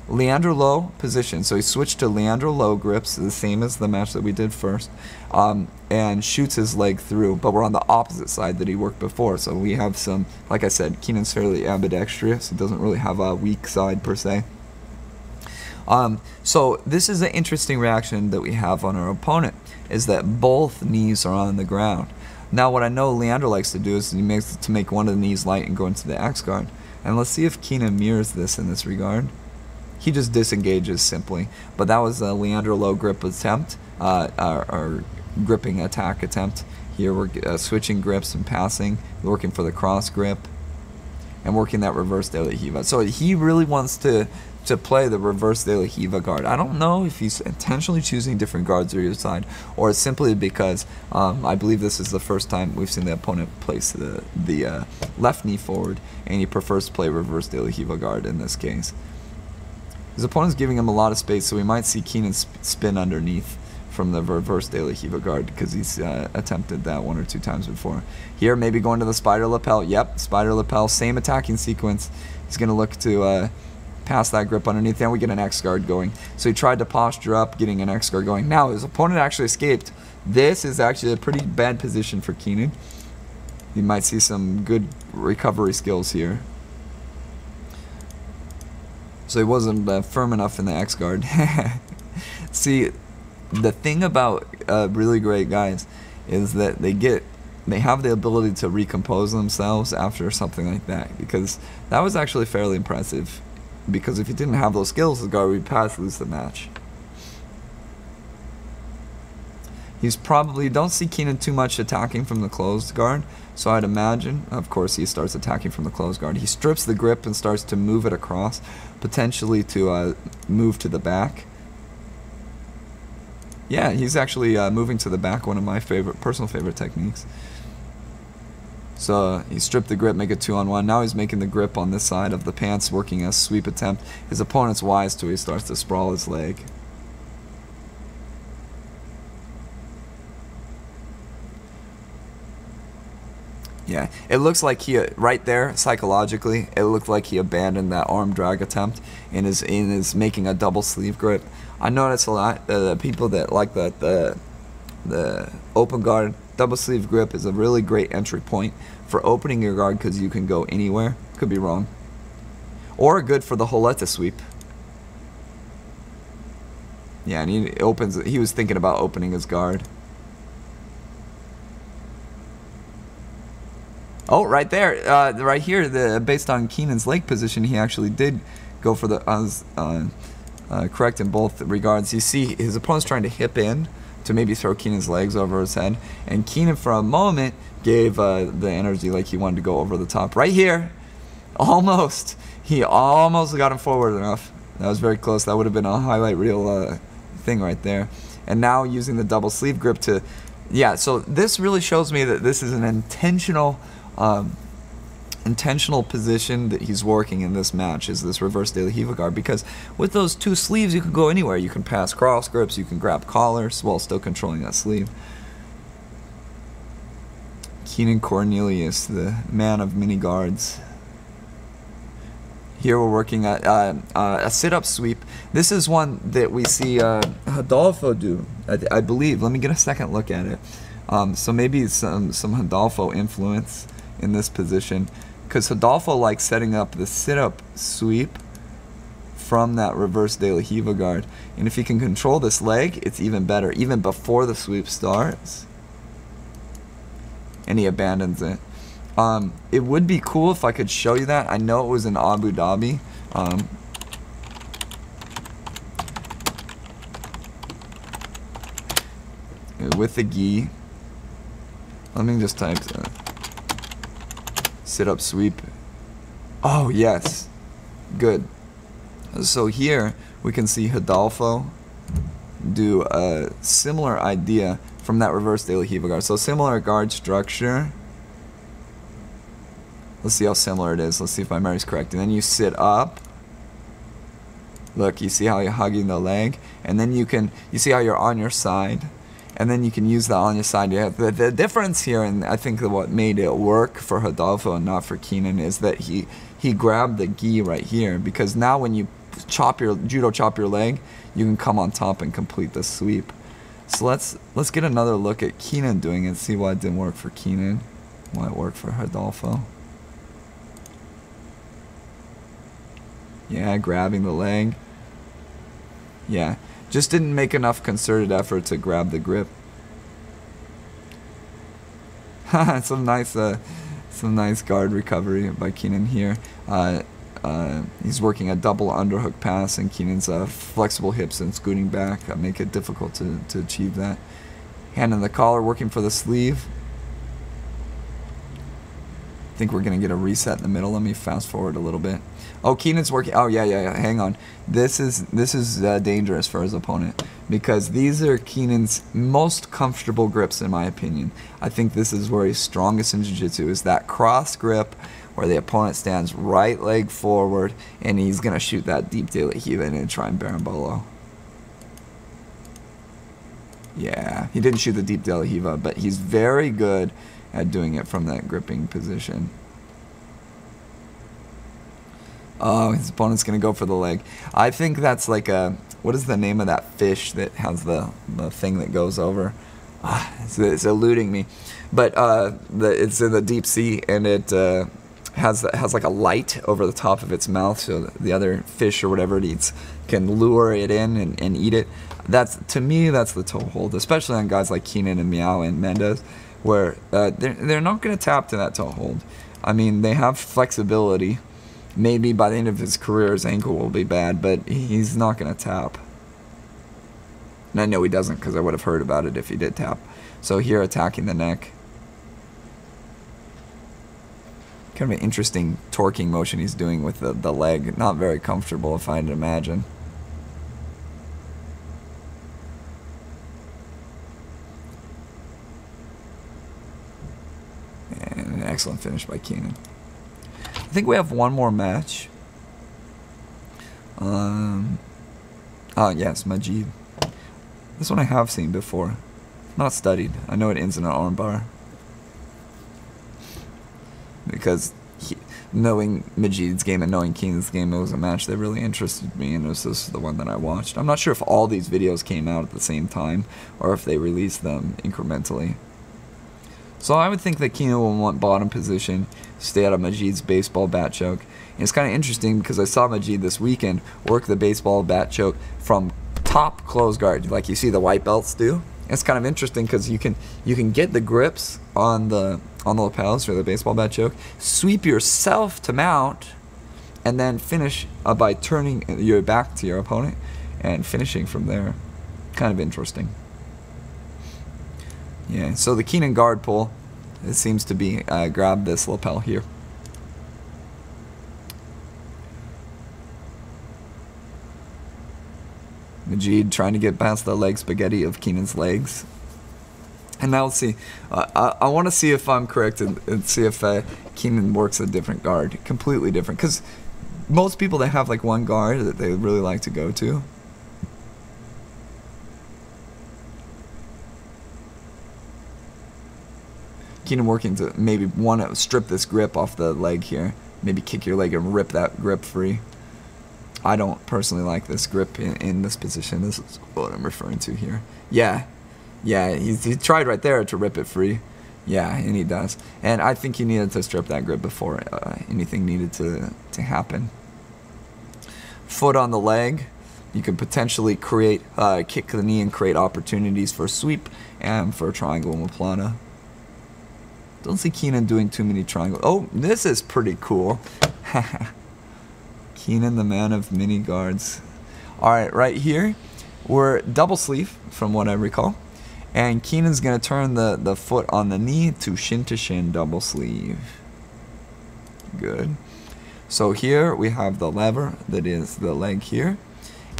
[SPEAKER 1] Leandro Low position. So he switched to Leandro Low grips, the same as the match that we did first, and shoots his leg through. But we're on the opposite side that he worked before. So we have some, like I said, Keenan's fairly ambidextrous. He doesn't really have a weak side per se. So this is an interesting reaction that we have on our opponent, is that both knees are on the ground. Now what I know Leandro likes to do is he makes to make one of the knees light and go into the X guard. And let's see if Keenan mirrors this in this regard. He just disengages simply. But that was a Leandro Low grip attempt, or gripping attack attempt. Here we're switching grips and passing, working for the cross grip, and working that reverse De La Riva. So he really wants to play the reverse De La Riva guard. I don't know if he's intentionally choosing different guards on your side, or simply because I believe this is the first time we've seen the opponent place the left knee forward, and he prefers to play reverse De La Riva guard in this case. His opponent's giving him a lot of space, so we might see Keenan spin underneath from the reverse De La Riva guard, because he's attempted that 1 or 2 times before. Here, maybe going to the spider lapel. Yep, spider lapel, same attacking sequence. He's going to look to pass that grip underneath, and we get an X guard going. So he tried to posture up, getting an X guard going. Now his opponent actually escaped. This is actually a pretty bad position for Keenan. You might see some good recovery skills here. So he wasn't firm enough in the X guard. See, the thing about really great guys is that they have the ability to recompose themselves after something like that, because that was actually fairly impressive. Because if he didn't have those skills, the guard would pass lose the match. He's probably, don't see Keenan too much attacking from the closed guard, so I'd imagine, of course, he starts attacking from the closed guard. He strips the grip and starts to move it across, potentially to move to the back. Yeah, he's actually moving to the back, one of my personal favorite techniques. So he stripped the grip, make it 2-on-1. Now he's making the grip on this side of the pants, working a sweep attempt. His opponent's wise too. He starts to sprawl his leg. Yeah, it looks like he, right there, psychologically, it looked like he abandoned that arm drag attempt and is making a double sleeve grip. I notice a lot people that like the open guard. Double sleeve grip is a really great entry point for opening your guard, because you can go anywhere. Could be wrong. Or good for the Holetta sweep. Yeah, and he was thinking about opening his guard. Oh, right there, right here, based on Keenan's leg position, he actually did go for the correct in both regards. You see his opponent's trying to hip in to maybe throw Keenan's legs over his head, and Keenan for a moment gave the energy like he wanted to go over the top. Right here, almost, he almost got him forward enough. That was very close. That would have been a highlight reel thing right there. And now using the double sleeve grip to, yeah, so this really shows me that this is an intentional intentional position that he's working in this match is this reverse De La Riva guard, because with those two sleeves you can go anywhere. You can pass cross grips, you can grab collars while still controlling that sleeve. Keenan Cornelius, the man of many guards. Here we're working at a sit-up sweep. This is one that we see Rodolfo do, I believe. Let me get a second look at it. So maybe some Rodolfo influence in this position, because Rodolfo likes setting up the sit-up sweep from that reverse De La Riva guard. And if he can control this leg, it's even better, even before the sweep starts. And he abandons it. It would be cool if I could show you that. I know it was in Abu Dhabi. With the gi. Let me just type sit-up sweep. Oh, yes. Good. So here we can see Rodolfo do a similar idea from that reverse De La Riva guard. So similar guard structure. Let's see how similar it is. Let's see if my memory's correct. And then you sit up. Look, you see how you're hugging the leg, and then you see how you're on your side, and then you can use that on your side. Yeah, the difference here, and I think that what made it work for Rodolfo and not for Keenan, is that he grabbed the gi right here, because now when you judo chop your leg, you can come on top and complete the sweep. So let's get another look at Keenan doing it, see why it didn't work for Keenan, why it worked for Rodolfo. Yeah, grabbing the leg. Yeah, just didn't make enough concerted effort to grab the grip. some nice guard recovery by Keenan here. He's working a double underhook pass, and Keenan's flexible hips and scooting back make it difficult to achieve that. Hand in the collar, working for the sleeve. I think we're going to get a reset in the middle. Let me fast forward a little bit. Oh, Keenan's working. Oh, yeah. Hang on. This is dangerous for his opponent, because these are Keenan's most comfortable grips, in my opinion. I think this is where he's strongest in Jiu-Jitsu, is that cross grip where the opponent stands right leg forward, and he's going to shoot that deep De La Riva and try and berimbolo. Yeah, he didn't shoot the deep De La Riva, but he's very good at doing it from that gripping position. Oh, his opponent's going to go for the leg. I think that's like a... What is the name of that fish that has the thing that goes over? It's eluding me. But it's in the deep sea, and it has like a light over the top of its mouth, so the other fish or whatever it eats can lure it in and eat it. To me, that's the toe hold, especially on guys like Keenan and Miao and Mendez, where they're not going to tap to that toe hold. I mean, they have flexibility. Maybe by the end of his career, his ankle will be bad, but he's not going to tap. And I know he doesn't, because I would have heard about it if he did tap. So here, attacking the neck. Kind of an interesting torquing motion he's doing with the leg. Not very comfortable, if I had to imagine. And an excellent finish by Keenan. I think we have one more match. Yes, Majid. This one I have seen before. Not studied. I know it ends in an armbar. Because knowing Majid's game and knowing Keenan's game, it was a match that really interested me, and this is the one that I watched. I'm not sure if all these videos came out at the same time, or if they released them incrementally. So I would think that Keenan will want bottom position, stay out of Majid's baseball bat choke. And it's kind of interesting because I saw Majid this weekend work the baseball bat choke from top close guard, like you see the white belts do. It's kind of interesting because you can get the grips on the lapels for the baseball bat choke, sweep yourself to mount, and then finish by turning your back to your opponent and finishing from there. Kind of interesting. Yeah, so the Keenan guard pull, it seems to be grab this lapel here. Majid trying to get past the leg spaghetti of Keenan's legs. And now let's see. I want to see if I'm correct and see if Keenan works a different guard, completely different. Because most people, they have like one guard that they really like to go to. Keenan working to maybe want to strip this grip off the leg here. Maybe kick your leg and rip that grip free. I don't personally like this grip in this position. This is what I'm referring to here. Yeah, he tried right there to rip it free. Yeah, and he does. And I think he needed to strip that grip before anything needed to happen. Foot on the leg. You could potentially create, kick the knee and create opportunities for a sweep and for a triangle omoplata. Don't see Keenan doing too many triangles. Oh, this is pretty cool. Keenan, the man of many guards. Alright, right here, we're double sleeve, from what I recall. And Keenan's going to turn the foot on the knee to shin double sleeve. Good. So here we have the lever that is the leg here.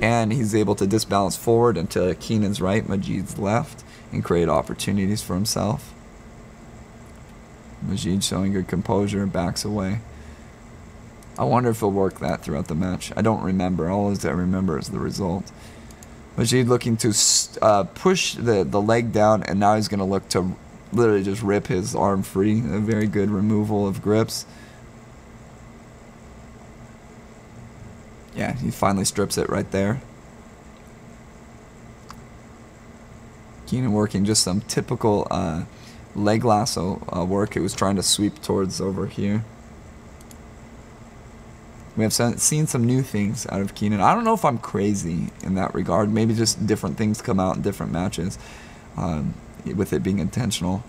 [SPEAKER 1] And he's able to disbalance forward into Keenan's right, Majid's left, and create opportunities for himself. Majid showing good composure, backs away. I wonder if he'll work that throughout the match. I don't remember. All I remember is the result. Majid looking to push the leg down, and now he's going to look to literally just rip his arm free. A very good removal of grips. Yeah, he finally strips it right there. Keenan working just some typical leg lasso work. It was trying to sweep towards over here. We have seen some new things out of Keenan. I don't know if I'm crazy in that regard. Maybe just different things come out in different matches with it being intentional.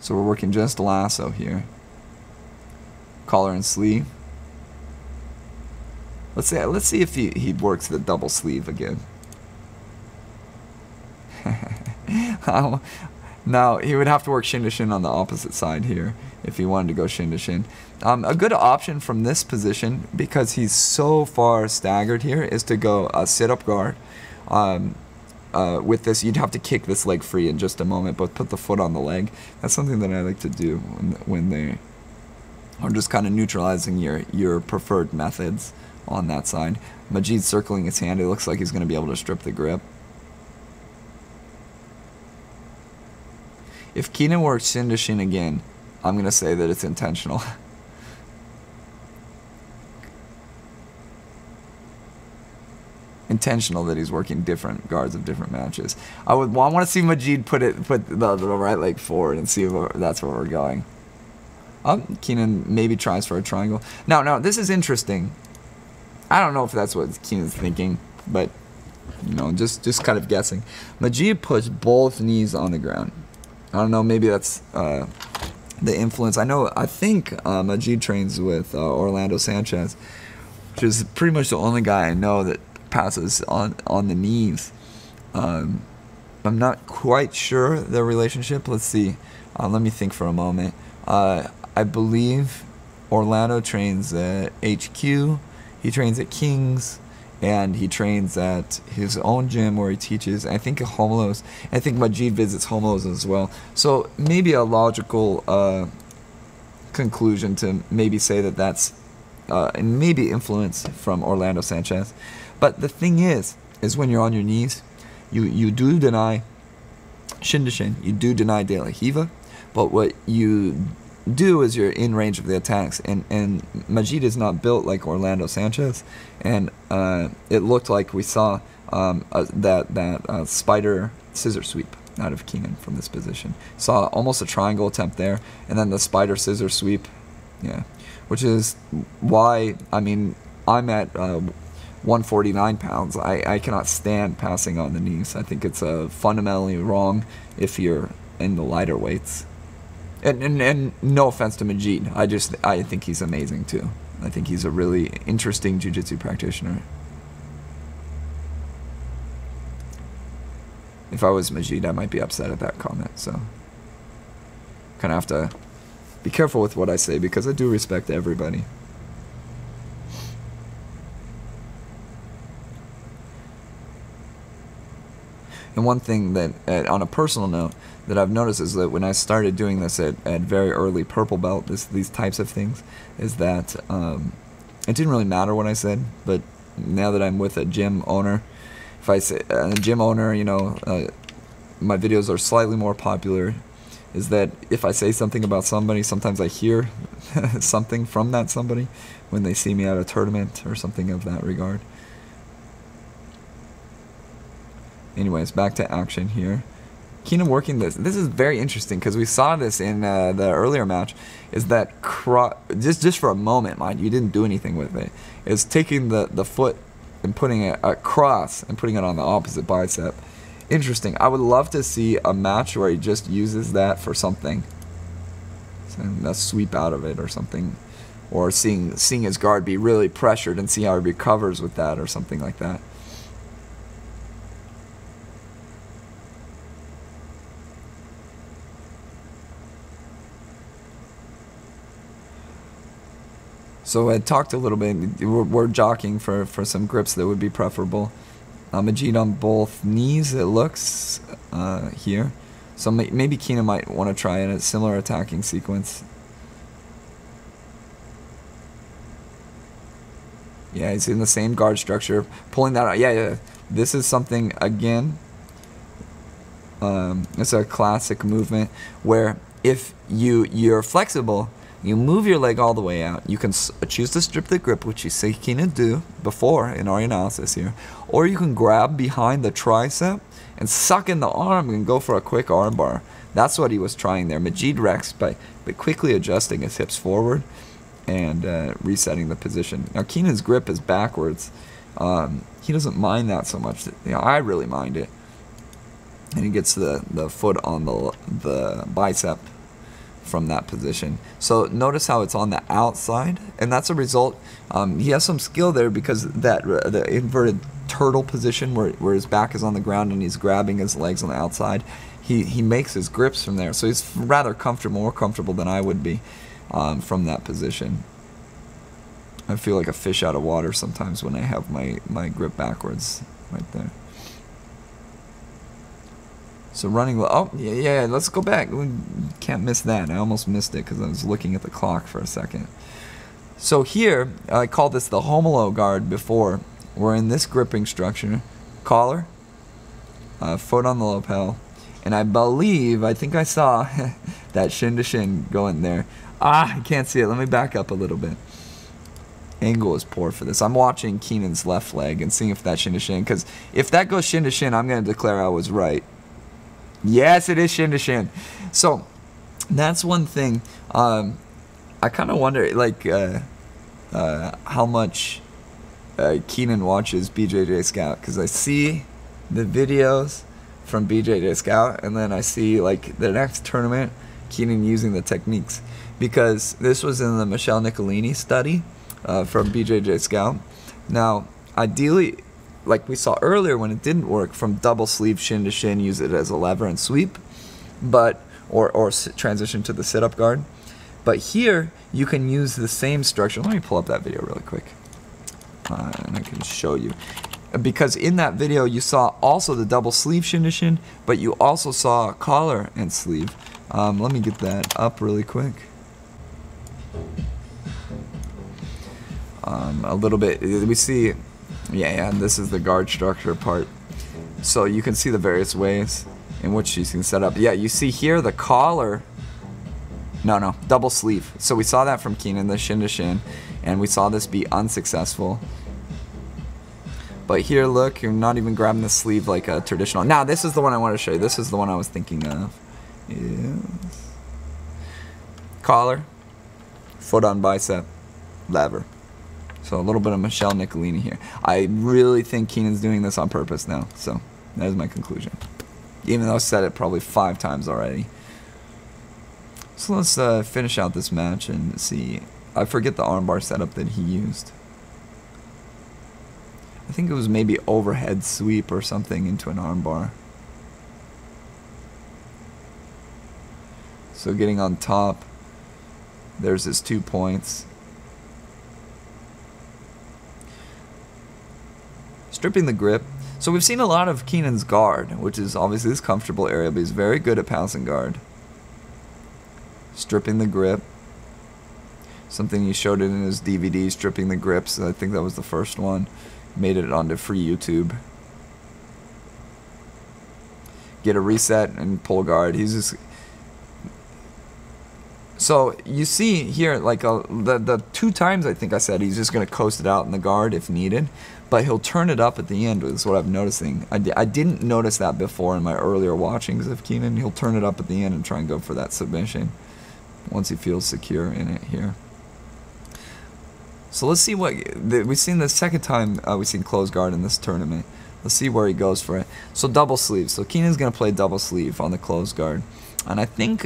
[SPEAKER 1] So we're working just lasso here. Collar and sleeve. Let's see if he works the double sleeve again. Now, he would have to work shin to shin on the opposite side here if he wanted to go shin to shin. A good option from this position, because he's so far staggered here, is to go a sit-up guard. With this, you'd have to kick this leg free in just a moment, but put the foot on the leg. That's something that I like to do when they are just kind of neutralizing your preferred methods on that side. Majid's circling his hand. It looks like he's going to be able to strip the grip. If Keenan works shin to shin again, I'm going to say that it's intentional. Intentional that he's working different guards of different matches. I want to see Majid put the right leg forward and see if that's where we're going. Keenan maybe tries for a triangle. Now, this is interesting. I don't know if that's what Keenan's thinking, but you know, just kind of guessing. Majid puts both knees on the ground. I don't know, maybe that's the influence. I think Majid trains with Orlando Sanchez, which is pretty much the only guy I know that passes on the knees. I'm not quite sure their relationship. Let's see. Let me think for a moment. I believe Orlando trains at HQ. He trains at King's. And he trains at his own gym where he teaches. I think Homelos. I think Majid visits Homelos as well. So maybe a logical conclusion to maybe say that that's maybe influence from Orlando Sanchez. But the thing is when you're on your knees, you do deny shin to shin. You do deny de la Hiva. But what you do is you're in range of the attacks, and Majid is not built like Orlando Sanchez, and it looked like we saw that spider scissor sweep out of Keenan from this position. Saw almost a triangle attempt there, and then the spider scissor sweep, yeah, which is why, I mean, I'm at 149 pounds. I cannot stand passing on the knees. I think it's fundamentally wrong if you're in the lighter weights. And no offense to Majid, I think he's amazing too. I think he's a really interesting jiu-jitsu practitioner. If I was Majid, I might be upset at that comment, so kind of have to be careful with what I say, because I do respect everybody. And one thing that, on a personal note, that I've noticed is that when I started doing this at very early purple belt, these types of things, is that it didn't really matter what I said. But now that I'm with a gym owner, if I say a gym owner, you know, my videos are slightly more popular. Is that if I say something about somebody, sometimes I hear something from that somebody when they see me at a tournament or something of that regard. Anyways, back to action here. Keenan working this. This is very interesting because we saw this in the earlier match. Is that just for a moment, mind you, didn't do anything with it. Is taking the foot and putting it across and putting it on the opposite bicep. Interesting. I would love to see a match where he just uses that for something. A sweep out of it or something. Or seeing his guard be really pressured and see how he recovers with that or something like that. So I talked a little bit. We're jockeying for some grips that would be preferable. Majid on both knees, it looks, here. So maybe Keenan might want to try a similar attacking sequence. Yeah, he's in the same guard structure. Pulling that out. Yeah. This is something, again, it's a classic movement where if you're flexible, you move your leg all the way out. You can choose to strip the grip, which you see Keenan do before in our analysis here. Or you can grab behind the tricep and suck in the arm and go for a quick arm bar. That's what he was trying there. Majid wrecks by quickly adjusting his hips forward and resetting the position. Now Keenan's grip is backwards. He doesn't mind that so much. You know, I really mind it. And he gets the foot on the bicep from that position. So notice how it's on the outside, and that's a result. He has some skill there because the inverted turtle position where his back is on the ground and he's grabbing his legs on the outside, he makes his grips from there. So he's rather comfortable, more comfortable than I would be from that position. I feel like a fish out of water sometimes when I have my grip backwards right there. So running, oh, yeah, let's go back. We can't miss that. I almost missed it because I was looking at the clock for a second. So here, I called this the homolo guard before. We're in this gripping structure. Collar, foot on the lapel, and I think I saw that shin to shin going there. I can't see it. Let me back up a little bit. Angle is poor for this. I'm watching Keenan's left leg and seeing if that shin to shin, because if that goes shin to shin, I'm going to declare I was right. Yes, it is shin to shin. So that's one thing. I kind of wonder, like, how much Keenan watches BJJ Scout, because I see the videos from BJJ Scout, and then I see like the next tournament, Keenan using the techniques, because this was in the Michelle Nicolini study from BJJ Scout. Now, ideally, like we saw earlier when it didn't work, from double sleeve shin to shin, use it as a lever and sweep, but or transition to the sit-up guard. But here you can use the same structure. Let me pull up that video really quick, and I can show you. Because in that video you saw also the double sleeve shin to shin, but you also saw collar and sleeve. Let me get that up really quick. A little bit, we see. Yeah, this is the guard structure part. So you can see the various ways in which you can set up. Yeah, you see here the collar. No, double sleeve. So we saw that from Keenan, the shin to shin, and we saw this be unsuccessful. But here, look, you're not even grabbing the sleeve like a traditional. Now, this is the one I want to show you. This is the one I was thinking of. Yes. Collar, foot on bicep, lever. So a little bit of Michelle Nicolini here. I really think Keenan's doing this on purpose now. So that is my conclusion. Even though I said it probably 5 times already. So let's finish out this match and see. I forget the armbar setup that he used. I think it was maybe overhead sweep or something into an armbar. So getting on top, there's his 2 points. Stripping the grip. So we've seen a lot of Keenan's guard, which is obviously his comfortable area, but he's very good at passing guard. Stripping the grip. Something he showed it in his DVD, stripping the grips. I think that was the first one. Made it onto free YouTube. Get a reset and pull guard. He's just... So you see here, like the 2 times I think I said he's just going to coast it out in the guard if needed, but he'll turn it up at the end is what I'm noticing. I didn't notice that before in my earlier watchings of Keenan. He'll turn it up at the end and try and go for that submission once he feels secure in it here. So let's see what we've seen the second time we've seen close guard in this tournament. Let's see where he goes for it. So double sleeve. So Keenan's going to play double sleeve on the close guard. And I think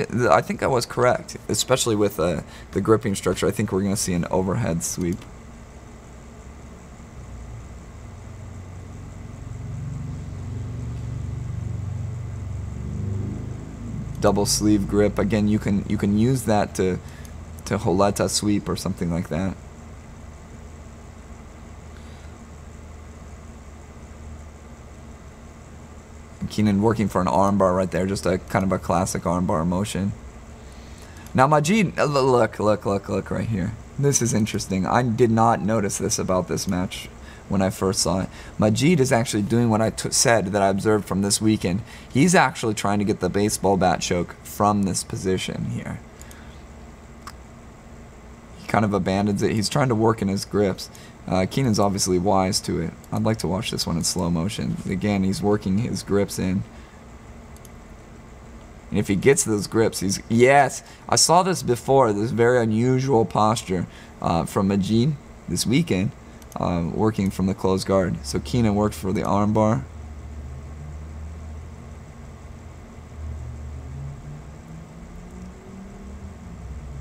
[SPEAKER 1] I was correct, especially with the gripping structure. I think we're going to see an overhead sweep. Double sleeve grip. Again, you can use that to Holeta sweep or something like that. Keenan working for an armbar right there, just a kind of a classic armbar motion. Now Majid, look right here. This is interesting. I did not notice this about this match when I first saw it. Majid is actually doing what I said that I observed from this weekend. He's actually trying to get the baseball bat choke from this position here. He kind of abandons it. He's trying to work in his grips. Keenan's obviously wise to it. I'd like to watch this one in slow motion. Again, he's working his grips in. And if he gets those grips, he's... Yes! I saw this before, this very unusual posture from Majid this weekend, working from the closed guard. So Keenan worked for the armbar.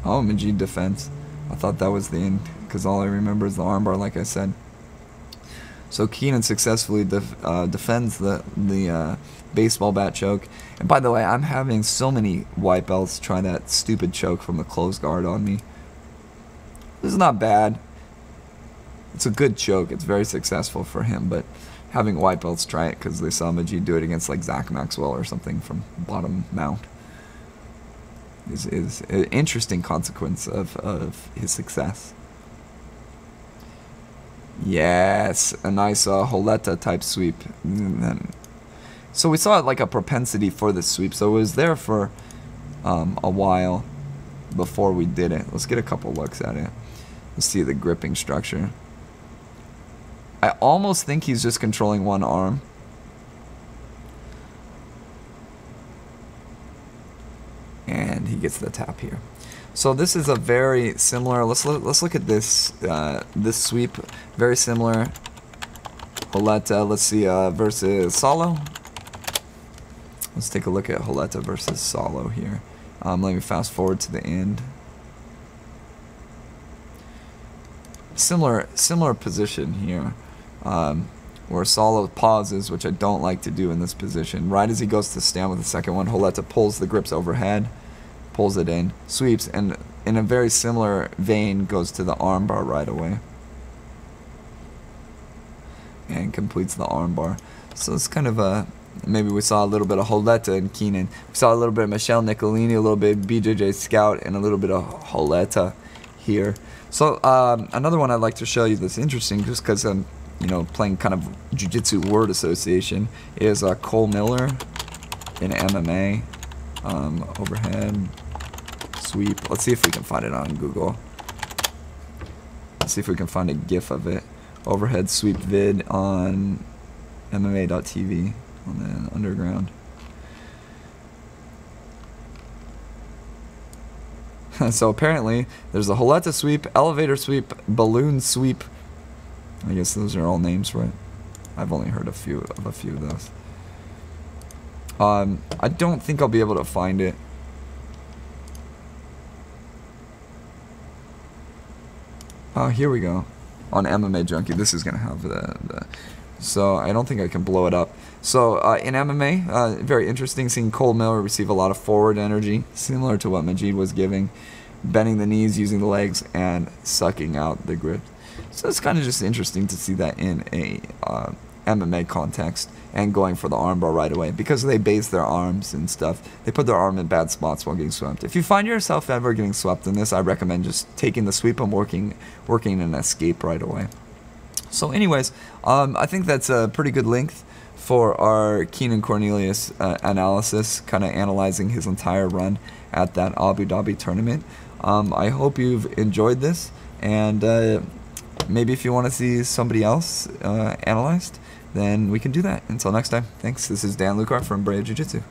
[SPEAKER 1] Oh, Majid defense. I thought that was the end, because all I remember is the armbar, like I said. So Keenan successfully defends the baseball bat choke. And by the way, I'm having so many white belts try that stupid choke from the closed guard on me. This is not bad. It's a good choke. It's very successful for him, but having white belts try it because they saw Majid do it against like Zach Maxwell or something from bottom mount is an interesting consequence of his success. Yes, a nice Holeta type sweep. So we saw like a propensity for this sweep, so it was there for a while before we did it. Let's get a couple looks at it. Let's see the gripping structure. I almost think he's just controlling one arm. And he gets the tap here. So this is a very similar. Let's look at this this sweep. Very similar. Holeta. Let's see versus Solo. Let's take a look at Holeta versus Solo here. Let me fast forward to the end. Similar position here, where Solo pauses, which I don't like to do in this position. Right as he goes to stand with the second one, Holeta pulls the grips overhead, pulls it in, sweeps, and in a very similar vein goes to the armbar right away. And completes the armbar. So it's kind of a... Maybe we saw a little bit of Holeta and Keenan. We saw a little bit of Michelle Nicolini, a little bit of BJJ Scout, and a little bit of Holeta here. So another one I'd like to show you that's interesting, just because I'm, playing kind of Jiu-Jitsu word association, is Cole Miller in MMA. Overhead sweep. Let's see if we can find it on Google. Let's see if we can find a GIF of it. Overhead sweep vid on MMA.tv on the underground. So apparently there's a Holeta sweep, elevator sweep, balloon sweep. I guess those are all names, right? I've only heard a few of those. I don't think I'll be able to find it. Oh, here we go. On MMA Junkie, this is gonna have the so I don't think I can blow it up. So in MMA, very interesting seeing Cole Miller receive a lot of forward energy, similar to what Majid was giving, bending the knees, using the legs, and sucking out the grip. So it's kind of just interesting to see that in a MMA context and going for the armbar right away because they base their arms and stuff. They put their arm in bad spots while getting swept. If you find yourself ever getting swept in this, I recommend just taking the sweep and working an escape right away. So anyways, I think that's a pretty good length for our Keenan Cornelius analysis, kind of analyzing his entire run at that Abu Dhabi tournament. I hope you've enjoyed this, and maybe if you want to see somebody else analyzed, then we can do that. Until next time, thanks. This is Dan Lucar from Brea Jiu-Jitsu.